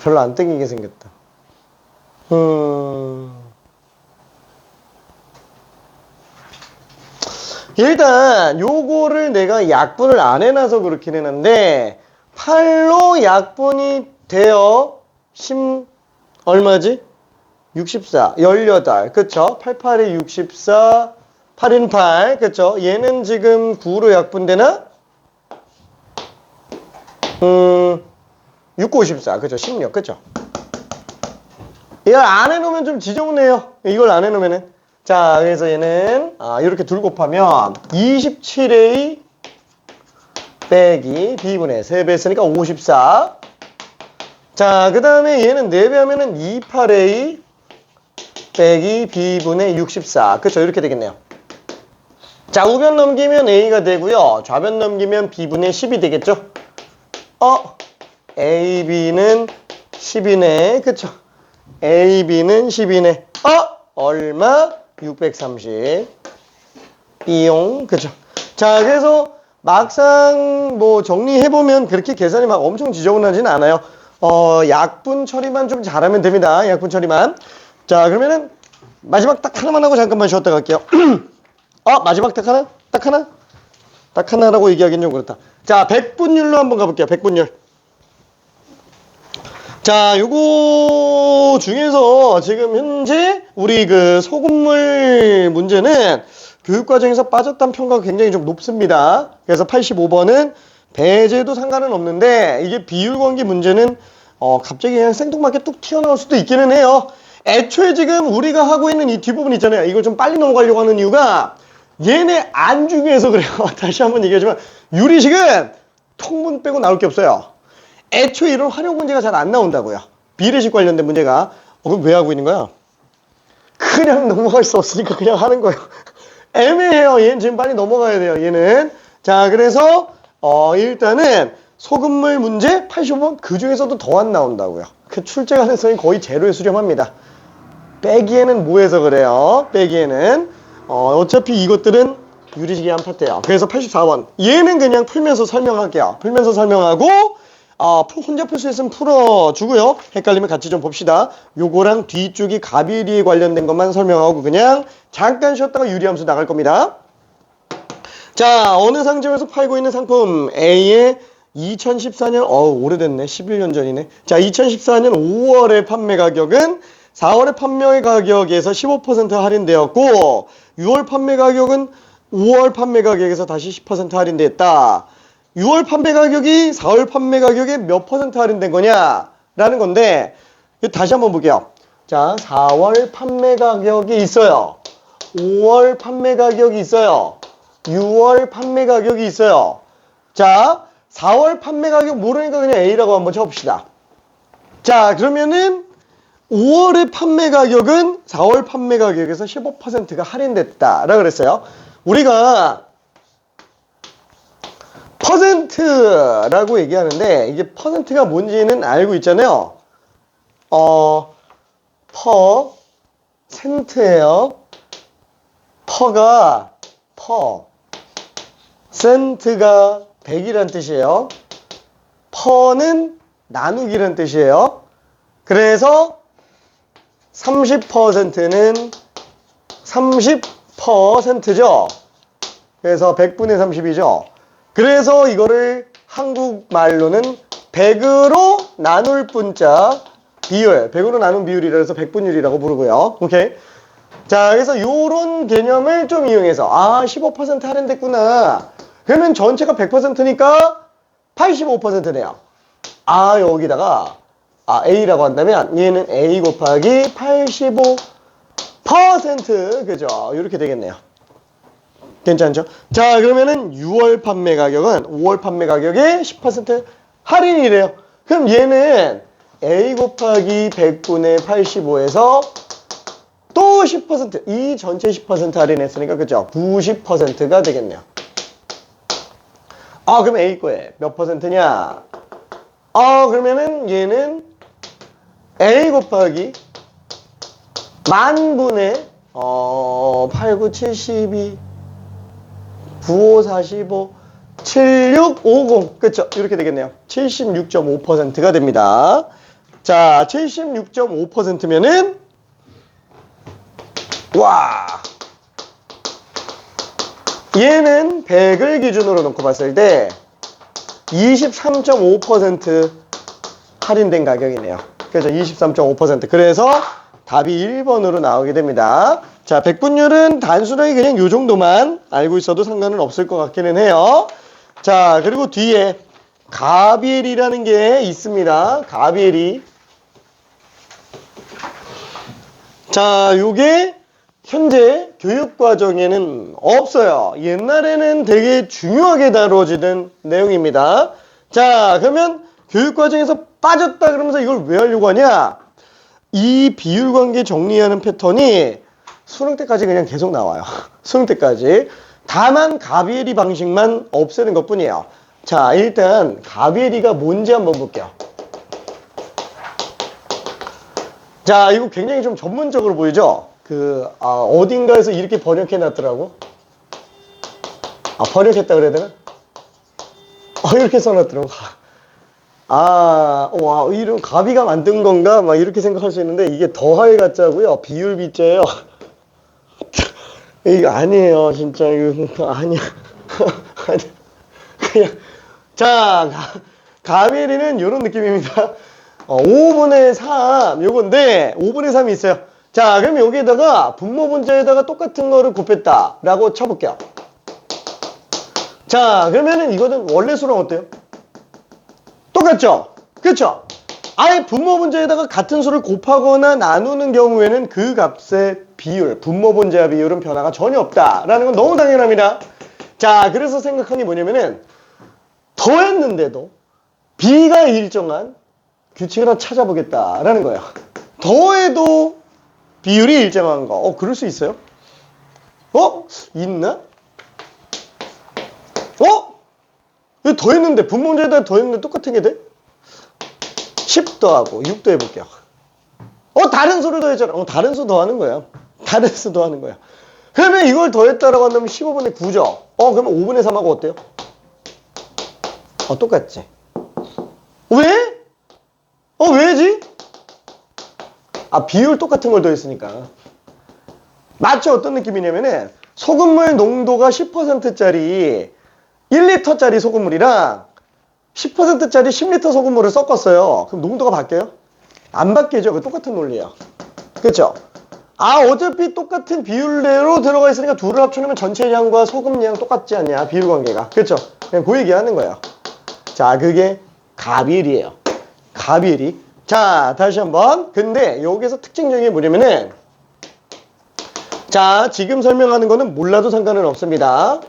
별로 안 땡기게 생겼다. 일단 요거를 내가 약분을 안 해놔서 그렇긴 했는데 8로 약분이 되어 얼마지? 64, 18, 그쵸? 88에 64, 8인 8, 그쵸? 얘는 지금 9로 약분되나? 6, 9, 54, 그쵸? 16, 그쵸? 이걸 안 해놓으면 좀 지저분해요. 이걸 안 해놓으면은. 자, 그래서 얘는 이렇게 둘 곱하면 27A 빼기 B분의 3배 했으니까 54. 자, 그 다음에 얘는 4배 하면은 28A 빼기 B분의 64. 그쵸? 이렇게 되겠네요. 자, 우변 넘기면 A가 되고요. 좌변 넘기면 B분의 10이 되겠죠? AB는 10이네. 그쵸? AB는 10이네. 얼마? 630. 이용. 그쵸? 자, 그래서 막상 뭐 정리해보면 그렇게 계산이 막 엄청 지저분하진 않아요. 약분 처리만 좀 잘하면 됩니다. 약분 처리만. 자, 그러면은 마지막 딱 하나만 하고 잠깐만 쉬었다 갈게요. 마지막 딱 하나? 딱 하나? 딱 하나라고 얘기하기는 좀 그렇다. 자, 백분율로 한번 가볼게요. 백분율. 자, 요거 중에서 지금 현재 우리 그 소금물 문제는 교육과정에서 빠졌다는 평가가 굉장히 좀 높습니다. 그래서 85번은 배제도 상관은 없는데 이게 비율관계 문제는 갑자기 그냥 생뚱맞게 뚝 튀어나올 수도 있기는 해요. 애초에 지금 우리가 하고 있는 이 뒷부분 있잖아요. 이걸 좀 빨리 넘어가려고 하는 이유가 얘네 안 중요해서 그래요. 다시 한번 얘기하지만 유리식은 통분 빼고 나올 게 없어요. 애초에 이런 활용 문제가 잘 안 나온다고요. 비례식 관련된 문제가. 그럼 왜 하고 있는 거야? 그냥 넘어갈 수 없으니까 그냥 하는 거예요. 애매해요. 얘는 지금 빨리 넘어가야 돼요. 얘는. 자, 그래서 일단은 소금물 문제 85번 그 중에서도 더 안 나온다고요. 그 출제 가능성이 거의 제로에 수렴합니다. 빼기에는 뭐해서 그래요? 빼기에는 어차피 이것들은 유리식이 안 팠대요. 그래서 84번 얘는 그냥 풀면서 설명할게요. 풀면서 설명하고 혼자 풀 수 있으면 풀어주고요. 헷갈리면 같이 좀 봅시다. 요거랑 뒤쪽이 가비리에 관련된 것만 설명하고 그냥 잠깐 쉬었다가 유리함수 나갈 겁니다. 자, 어느 상점에서 팔고 있는 상품 A의 2014년 오래됐네. 11년 전이네. 자, 2014년 5월의 판매 가격은 4월의 판매 가격에서 15% 할인되었고 6월 판매 가격은 5월 판매 가격에서 다시 10% 할인됐다. 6월 판매 가격이 4월 판매 가격에 몇 퍼센트 할인된 거냐? 라는 건데, 다시 한번 볼게요. 자, 4월 판매 가격이 있어요. 5월 판매 가격이 있어요. 6월 판매 가격이 있어요. 자, 4월 판매 가격 모르니까 그냥 A라고 한번 쳐봅시다. 자, 그러면은 5월의 판매 가격은 4월 판매 가격에서 15%가 할인됐다라고 그랬어요. 우리가 퍼센트라고 얘기하는데 이게 퍼센트가 뭔지는 알고 있잖아요. 퍼센트예요. 퍼가 센트가 100이란 뜻이에요. 퍼는 나누기란 뜻이에요. 그래서 30%는 30%죠. 그래서 100분의 30이죠. 그래서 이거를 한국말로는 100으로 나눌 분자 비율, 100으로 나눈 비율이라 해서 100분율이라고 부르고요. 오케이. 자, 그래서 요런 개념을 좀 이용해서 15% 할인됐구나. 그러면 전체가 100%니까 85%네요. 여기다가 A라고 한다면 얘는 A 곱하기 85% 그죠? 이렇게 되겠네요. 괜찮죠? 자, 그러면은 6월 판매 가격은 5월 판매 가격에 10% 할인이래요. 그럼 얘는 A 곱하기 100분의 85에서 또 10%, 이 전체 10% 할인했으니까, 그죠? 90%가 되겠네요. 아, 그럼 A 거에 몇 퍼센트냐? 그러면은 얘는 A 곱하기 만분의 8, 9, 72, 95, 45, 76, 50. 그쵸? 이렇게 되겠네요. 76.5%가 됩니다. 자, 76.5%면은, 와! 얘는 100을 기준으로 놓고 봤을 때 23.5% 할인된 가격이네요. 그래서 23.5%. 그래서 답이 1번으로 나오게 됩니다. 자, 백분율은 단순하게 그냥 요 정도만 알고 있어도 상관은 없을 것 같기는 해요. 자, 그리고 뒤에 가비엘이라는 게 있습니다. 가비엘이. 자, 요게 현재 교육과정에는 없어요. 옛날에는 되게 중요하게 다뤄지는 내용입니다. 자, 그러면 교육과정에서 빠졌다 그러면서 이걸 왜 하려고 하냐? 이 비율관계 정리하는 패턴이 수능 때까지 그냥 계속 나와요. 수능 때까지. 다만 가비에리 방식만 없애는 것뿐이에요. 자, 일단 가비에리가 뭔지 한번 볼게요. 자, 이거 굉장히 좀 전문적으로 보이죠? 어딘가에서 이렇게 번역해 놨더라고. 번역했다 그래야 되나? 이렇게 써놨더라고. 와, 이런 가비가 만든 건가? 막 이렇게 생각할 수 있는데, 이게 더할 가짜고요. 비율 비자예요. 이거 아니에요. 진짜, 이거 아니야. 그냥. 자, 가비에리는 이런 느낌입니다. 5분의 3, 요건데, 5분의 3이 있어요. 자, 그럼 여기에다가 분모 분자에다가 똑같은 거를 곱했다 라고 쳐볼게요. 자, 그러면은 이거는 원래 수랑 어때요? 똑같죠? 그렇죠? 아예 분모 분자에다가 같은 수를 곱하거나 나누는 경우에는 그 값의 비율, 분모 분자 비율은 변화가 전혀 없다라는 건 너무 당연합니다. 자, 그래서 생각한 게 뭐냐면은 더했는데도 B가 일정한 규칙을 하나 찾아보겠다라는 거예요. 더해도 비율이 일정한 거. 그럴 수 있어요? 있나? 왜 더했는데, 분모문제에다 더했는데 똑같은 게 돼? 10 더하고 6 더해볼게요. 다른 수를 더했잖아. 다른 수 더하는 거야. 다른 수 더하는 거야. 그러면 이걸 더했다라고 한다면 15분의 9죠. 그러면 5분의 3하고 어때요? 똑같지. 왜? 왜지? 비율 똑같은 걸 더했으니까. 마치 어떤 느낌이냐면은 소금물 농도가 10%짜리 1리터짜리 소금물이랑 10%짜리 10리터 소금물을 섞었어요. 그럼 농도가 바뀌어요? 안 바뀌죠. 그 똑같은 논리예요. 그렇죠? 어차피 똑같은 비율대로 들어가 있으니까 둘을 합쳐놓으면 전체 양과 소금량 똑같지 않냐? 비율 관계가. 그렇죠? 그냥 그 얘기 하는 거예요. 자, 그게 가비엘이에요. 가비엘이. 자, 다시 한번. 근데 여기서 특징적인 게 뭐냐면은, 자, 지금 설명하는 거는 몰라도 상관은 없습니다.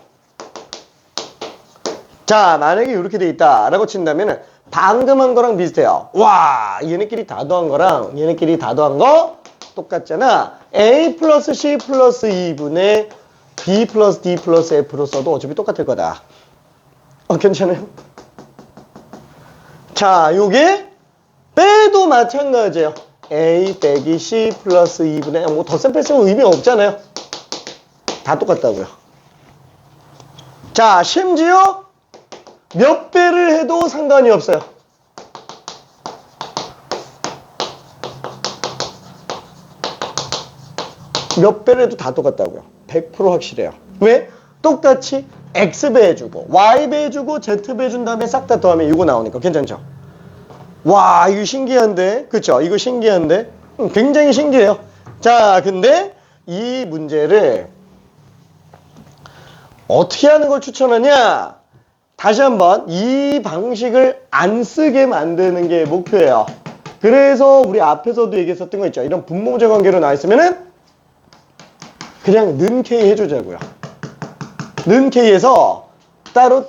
자, 만약에 이렇게 돼 있다라고 친다면은 방금 한 거랑 비슷해요. 와, 얘네끼리 다 더한 거랑 얘네끼리 다 더한 거 똑같잖아. A 플러스 C 플러스 2분의 B 플러스 D 플러스 F로 써도 어차피 똑같을 거다. 괜찮아요? 자, 요게 빼도 마찬가지예요. A 빼기 C 플러스 2분의 뭐 덧셈 뺄셈은 의미 없잖아요. 다 똑같다고요. 자, 심지어 몇 배를 해도 상관이 없어요. 몇 배를 해도 다 똑같다고요. 100% 확실해요. 왜? 똑같이 X배 해주고 Y배 해주고 Z배 해준 다음에 싹 다 더하면 이거 나오니까 괜찮죠? 와, 이거 신기한데? 그쵸? 이거 신기한데? 굉장히 신기해요. 자, 근데 이 문제를 어떻게 하는 걸 추천하냐? 다시 한번 이 방식을 안 쓰게 만드는 게 목표예요. 그래서 우리 앞에서도 얘기했었던 거 있죠. 이런 분모문제 관계로 나와 있으면은 그냥 는 K 해주자고요. 는 K에서 따로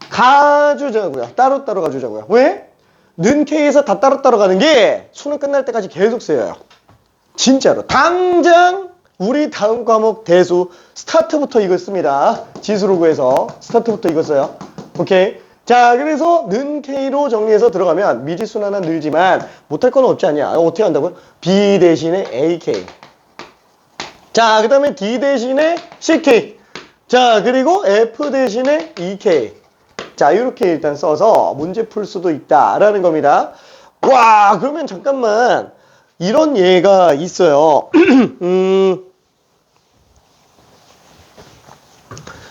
가주자고요. 따로 가주자고요. 왜? 는 K에서 다 따로 가는 게 수능 끝날 때까지 계속 쓰여요. 진짜로. 당장 우리 다음 과목 대수 스타트부터 이거 씁니다. 지수로 구해서 스타트부터 이거 써요. 오케이. 자, 그래서 는 K로 정리해서 들어가면 미지수는 하나 늘지만 못할 건 없지 않냐. 어떻게 한다고요? B 대신에 AK. 자, 그 다음에 D 대신에 CK. 자, 그리고 F 대신에 EK. 자, 이렇게 일단 써서 문제 풀 수도 있다라는 겁니다. 와, 그러면 잠깐만. 이런 예가 있어요.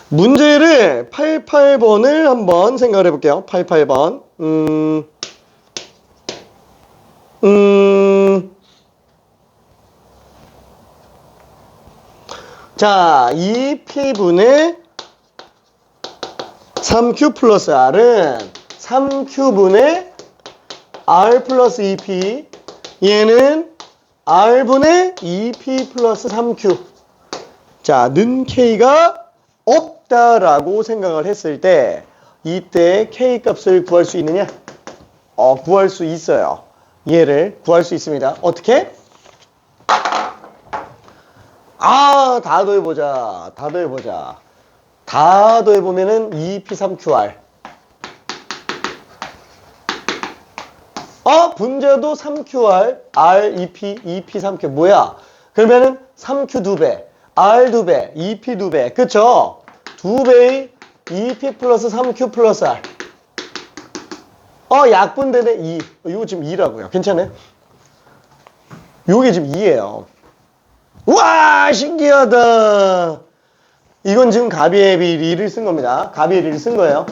문제를 88번을 한번 생각을 해볼게요. 88번. 자, 2P분의 3Q 플러스 R은 3Q분의 R 플러스 2P. 얘는 R분의 2P 플러스 3Q. 자, 는 K가 없다라고 생각을 했을 때 이때 K 값을 구할 수 있느냐? 구할 수 있어요. 얘를 구할 수 있습니다. 어떻게? 다 더해보자. 다 더해보면은 2P3QR. 분자도 3QR, R, 2P, 2P, 3Q. 뭐야? 그러면은 3Q 2배, R 2배, 2P 2배. 그쵸? 2배의 2P 플러스 3Q 플러스 R. 약분되네 2. 이거 지금 2라고요. 괜찮아요? 요게 지금 2예요. 와, 신기하다. 이건 지금 가비의 리를 쓴 겁니다. 가비의 리를 쓴 거예요.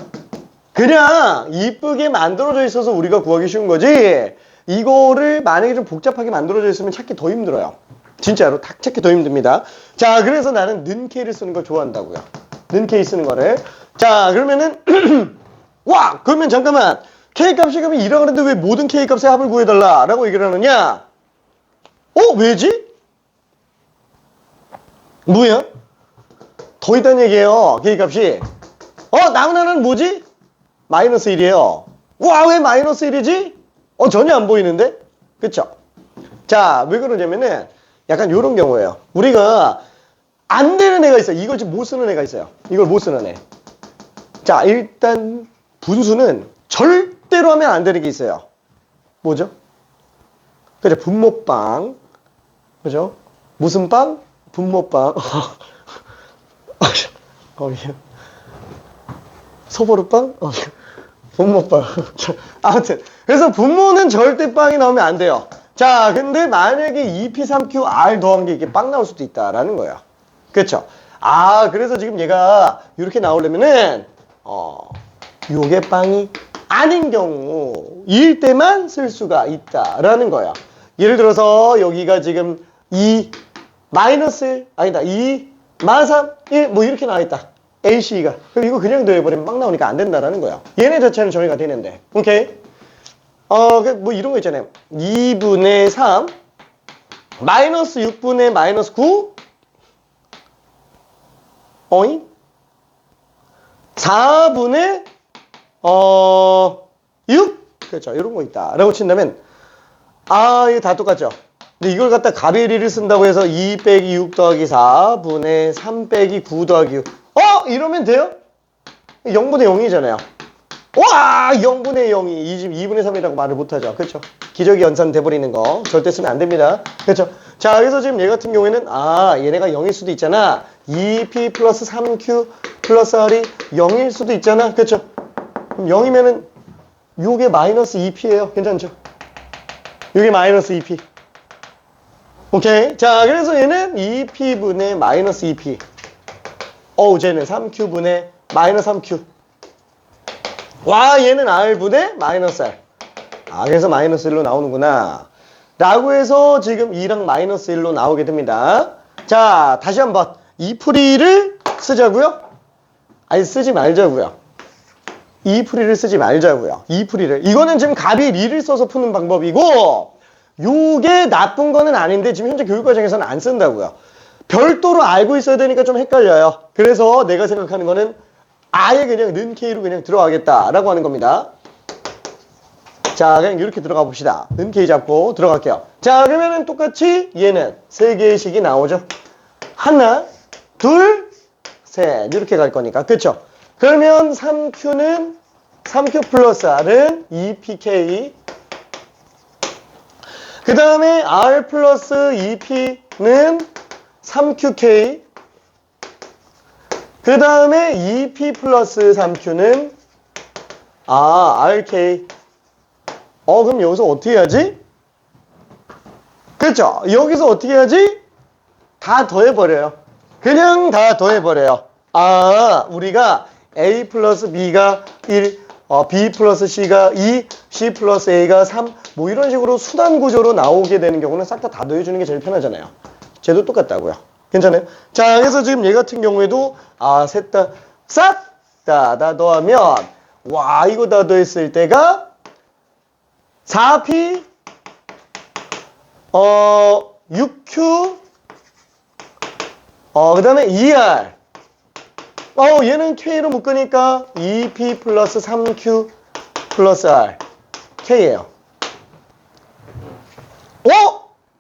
그냥 이쁘게 만들어져 있어서 우리가 구하기 쉬운 거지, 이거를 만약에 좀 복잡하게 만들어져 있으면 찾기 더 힘들어요. 진짜로 딱 찾기 더 힘듭니다. 자, 그래서 나는 는 K를 쓰는 걸 좋아한다고요. 는 K 쓰는 거를. 자, 그러면은 와, 그러면 잠깐만, K 값이 그러면 2라고 그랬는데 왜 모든 K 값의 합을 구해달라 라고 얘기를 하느냐? 왜지? 뭐야? 더 있다는 얘기예요. K 값이. 남은 하나는 뭐지? 마이너스 1이에요. 와, 왜 마이너스 1이지? 전혀 안 보이는데? 그쵸? 자, 왜 그러냐면은 약간 요런 경우예요. 우리가 안 되는 애가 있어요. 이걸 지금 못 쓰는 애가 있어요. 이걸 못 쓰는 애. 자, 일단 분수는 절대로 하면 안 되는 게 있어요. 뭐죠? 그죠? 분모빵. 그죠? 무슨 빵? 분모빵. 거기요. 소보루빵? 분모빵. 아무튼 그래서 분모는 절대 빵이 나오면 안 돼요. 자, 근데 만약에 2P3QR 더한 게 이게 빵 나올 수도 있다라는 거예요. 그렇죠? 그래서 지금 얘가 이렇게 나오려면은 요게 빵이 아닌 경우일 때만 쓸 수가 있다라는 거예요. 예를 들어서 여기가 지금 2 마이너스 아니다 2 마삼 1 뭐 이렇게 나와 있다. AC가. 그럼 이거 그냥 더해버리면 빵 나오니까 안 된다라는 거야. 얘네 자체는 정의가 되는데. 오케이? 뭐 이런 거 있잖아요. 2분의 3, 마이너스 6분의 마이너스 9, 4분의 6? 그렇죠. 이런 거 있다. 라고 친다면, 이거 다 똑같죠. 근데 이걸 갖다 가베리를 쓴다고 해서 2 빼기 6 더하기 4분의 3 빼기 9 더하기 6. 이러면 돼요? 0분의 0이잖아요. 와, 0분의 0이 이 집 2분의 3이라고 말을 못하죠. 그렇죠? 기저귀 연산 돼버리는 거 절대 쓰면 안 됩니다. 그렇죠? 자, 그래서 지금 얘 같은 경우에는 얘네가 0일 수도 있잖아. 2P 플러스 3Q 플러스 R이 0일 수도 있잖아. 그렇죠? 그럼 0이면은 요게 마이너스 2P예요. 괜찮죠? 요게 마이너스 2P. 오케이. 자, 그래서 얘는 2P분의 마이너스 2P. 쟤는 3Q분의 마이너스 3Q. 와, 얘는 R분의 마이너스 R. 그래서 마이너스 1로 나오는구나. 라고 해서 지금 2랑 마이너스 1로 나오게 됩니다. 자, 다시 한번. 이 풀이를 쓰자고요? 아니, 쓰지 말자고요. 이 풀이를 쓰지 말자고요. 이 풀이를. 이거는 지금 갑이 리를 써서 푸는 방법이고, 요게 나쁜 거는 아닌데 지금 현재 교육과정에서는 안 쓴다고요. 별도로 알고 있어야 되니까 좀 헷갈려요. 그래서 내가 생각하는 거는 아예 그냥 는 K로 그냥 들어가겠다라고 하는 겁니다. 자, 그냥 이렇게 들어가 봅시다. 는 K 잡고 들어갈게요. 자, 그러면은 똑같이 얘는 3개의 식이 나오죠. 하나, 둘, 셋. 이렇게 갈 거니까. 그쵸? 그러면 3Q 플러스 R은 2PK. 그 다음에 R 플러스 2P는 3QK. 그 다음에 2P 플러스 3Q는 RK. 그럼 여기서 어떻게 해야지? 그렇죠? 여기서 어떻게 해야지? 다 더해버려요. 그냥 다 더해버려요. 우리가 A 플러스 B가 1, B 플러스 C가 2, C 플러스 A가 3, 뭐 이런 식으로 수단 구조로 나오게 되는 경우는 싹 다 더해주는 게 제일 편하잖아요. 쟤도 똑같다고요. 괜찮아요? 자, 그래서 지금 얘 같은 경우에도 셋 다 싹 다 더하면 와, 이거 다 더했을 때가 4P 6Q 그 다음에 2R 얘는 K로 묶으니까 2P 플러스 3Q 플러스 R K예요.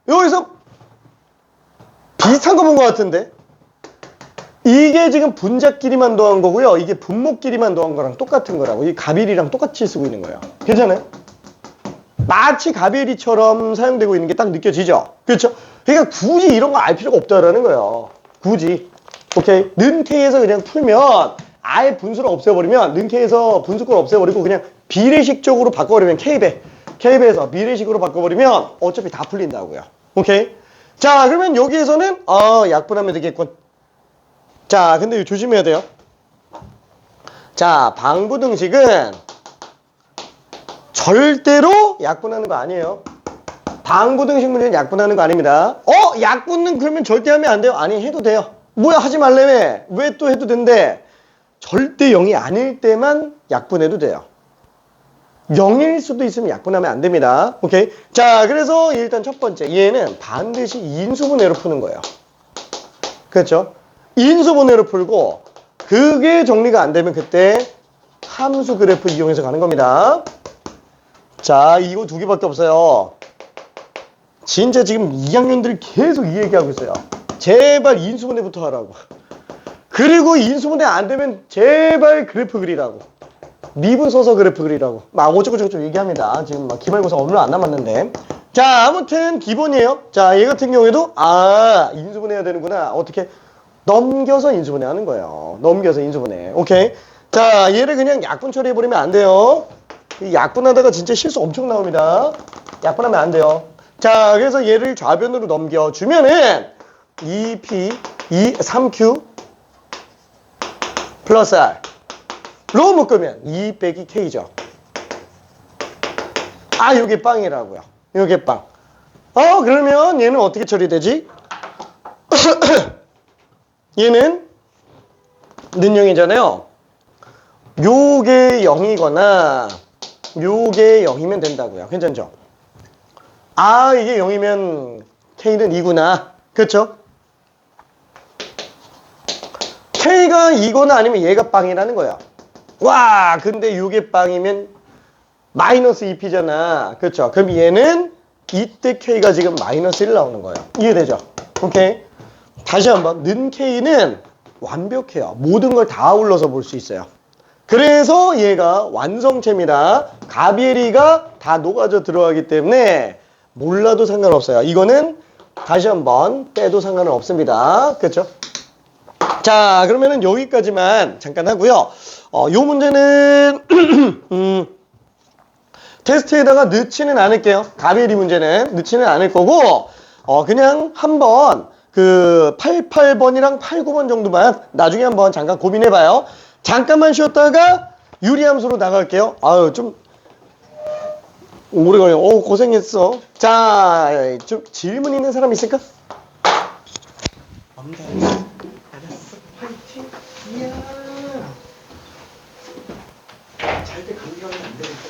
여기서 비슷한 거 본 것 같은데 이게 지금 분자끼리만 더한 거고요. 이게 분모끼리만 더한 거랑 똑같은 거라고. 이 가비리랑 똑같이 쓰고 있는 거예요. 괜찮아요? 마치 가비리처럼 사용되고 있는 게 딱 느껴지죠? 그렇죠? 그러니까 굳이 이런 거 알 필요가 없다라는 거예요. 굳이. 오케이? 는 K에서 그냥 풀면 아예 분수를 없애버리면 는 K에서 분수꼴 없애버리고 그냥 비례식적으로 바꿔버리면 K배에서 비례식으로 바꿔버리면 어차피 다 풀린다고요. 오케이? 자, 그러면 여기에서는 약분하면 되겠군. 자, 근데 이거 조심해야 돼요. 자, 방부등식은 절대로 약분하는 거 아니에요. 방부등식 문제는 약분하는 거 아닙니다. 약분은 그러면 절대 하면 안 돼요? 아니, 해도 돼요. 뭐야, 하지 말래매. 왜 또 해도 된대? 절대 0이 아닐 때만 약분해도 돼요. 0일 수도 있으면 약분하면 안 됩니다. 오케이? 자, 그래서 일단 첫 번째, 얘는 반드시 인수분해로 푸는 거예요. 그렇죠? 인수분해로 풀고 그게 정리가 안 되면 그때 함수 그래프 이용해서 가는 겁니다. 자, 이거 두 개밖에 없어요. 진짜 지금 2학년들이 계속 이 얘기하고 있어요. 제발 인수분해부터 하라고. 그리고 인수분해 안 되면 제발 그래프 그리라고. 미분 써서 그래프 그리라고. 막 어쩌고저쩌고 얘기합니다. 지금 막 기말고사 얼마 안 남았는데. 자, 아무튼 기본이에요. 자, 얘 같은 경우에도 인수분해 해야 되는구나. 어떻게? 넘겨서 인수분해 하는 거예요. 넘겨서 인수분해. 오케이? 자, 얘를 그냥 약분 처리해버리면 안 돼요. 이 약분하다가 진짜 실수 엄청 나옵니다. 약분하면 안 돼요. 자, 그래서 얘를 좌변으로 넘겨주면은 2P, 3Q 플러스 R 로 묶으면 2 빼기 K죠. 요게 빵이라고요. 요게 빵. 그러면 얘는 어떻게 처리되지? 얘는 는영이잖아요. 요게 0이거나 요게 0이면 된다고요. 괜찮죠? 이게 0이면 K는 2구나. 그렇죠? K가 2거나 아니면 얘가 빵이라는 거야. 와, 근데 요게 빵이면 마이너스 2P잖아. 그렇죠? 그럼 얘는 이때 K가 지금 마이너스 1 나오는 거예요. 이해되죠? 오케이? 다시 한번, 는 K는 완벽해요. 모든 걸 다 아울러서 볼 수 있어요. 그래서 얘가 완성체입니다. 가비리가 다 녹아져 들어가기 때문에 몰라도 상관없어요. 이거는 다시 한번 빼도 상관은 없습니다. 그렇죠? 자, 그러면은 여기까지만 잠깐 하고요. 요 문제는 테스트에다가 넣지는 않을게요. 가비리 문제는 넣지는 않을 거고 그냥 한번 그 88번이랑 89번 정도만 나중에 한번 잠깐 고민해봐요. 잠깐만 쉬었다가 유리함수로 나갈게요. 좀 오래 걸려. 고생했어. 자, 좀 질문 있는 사람 있을까? 없네. 알았어. 화이팅. 이야. 잘 때 감기 가면 안 되니까.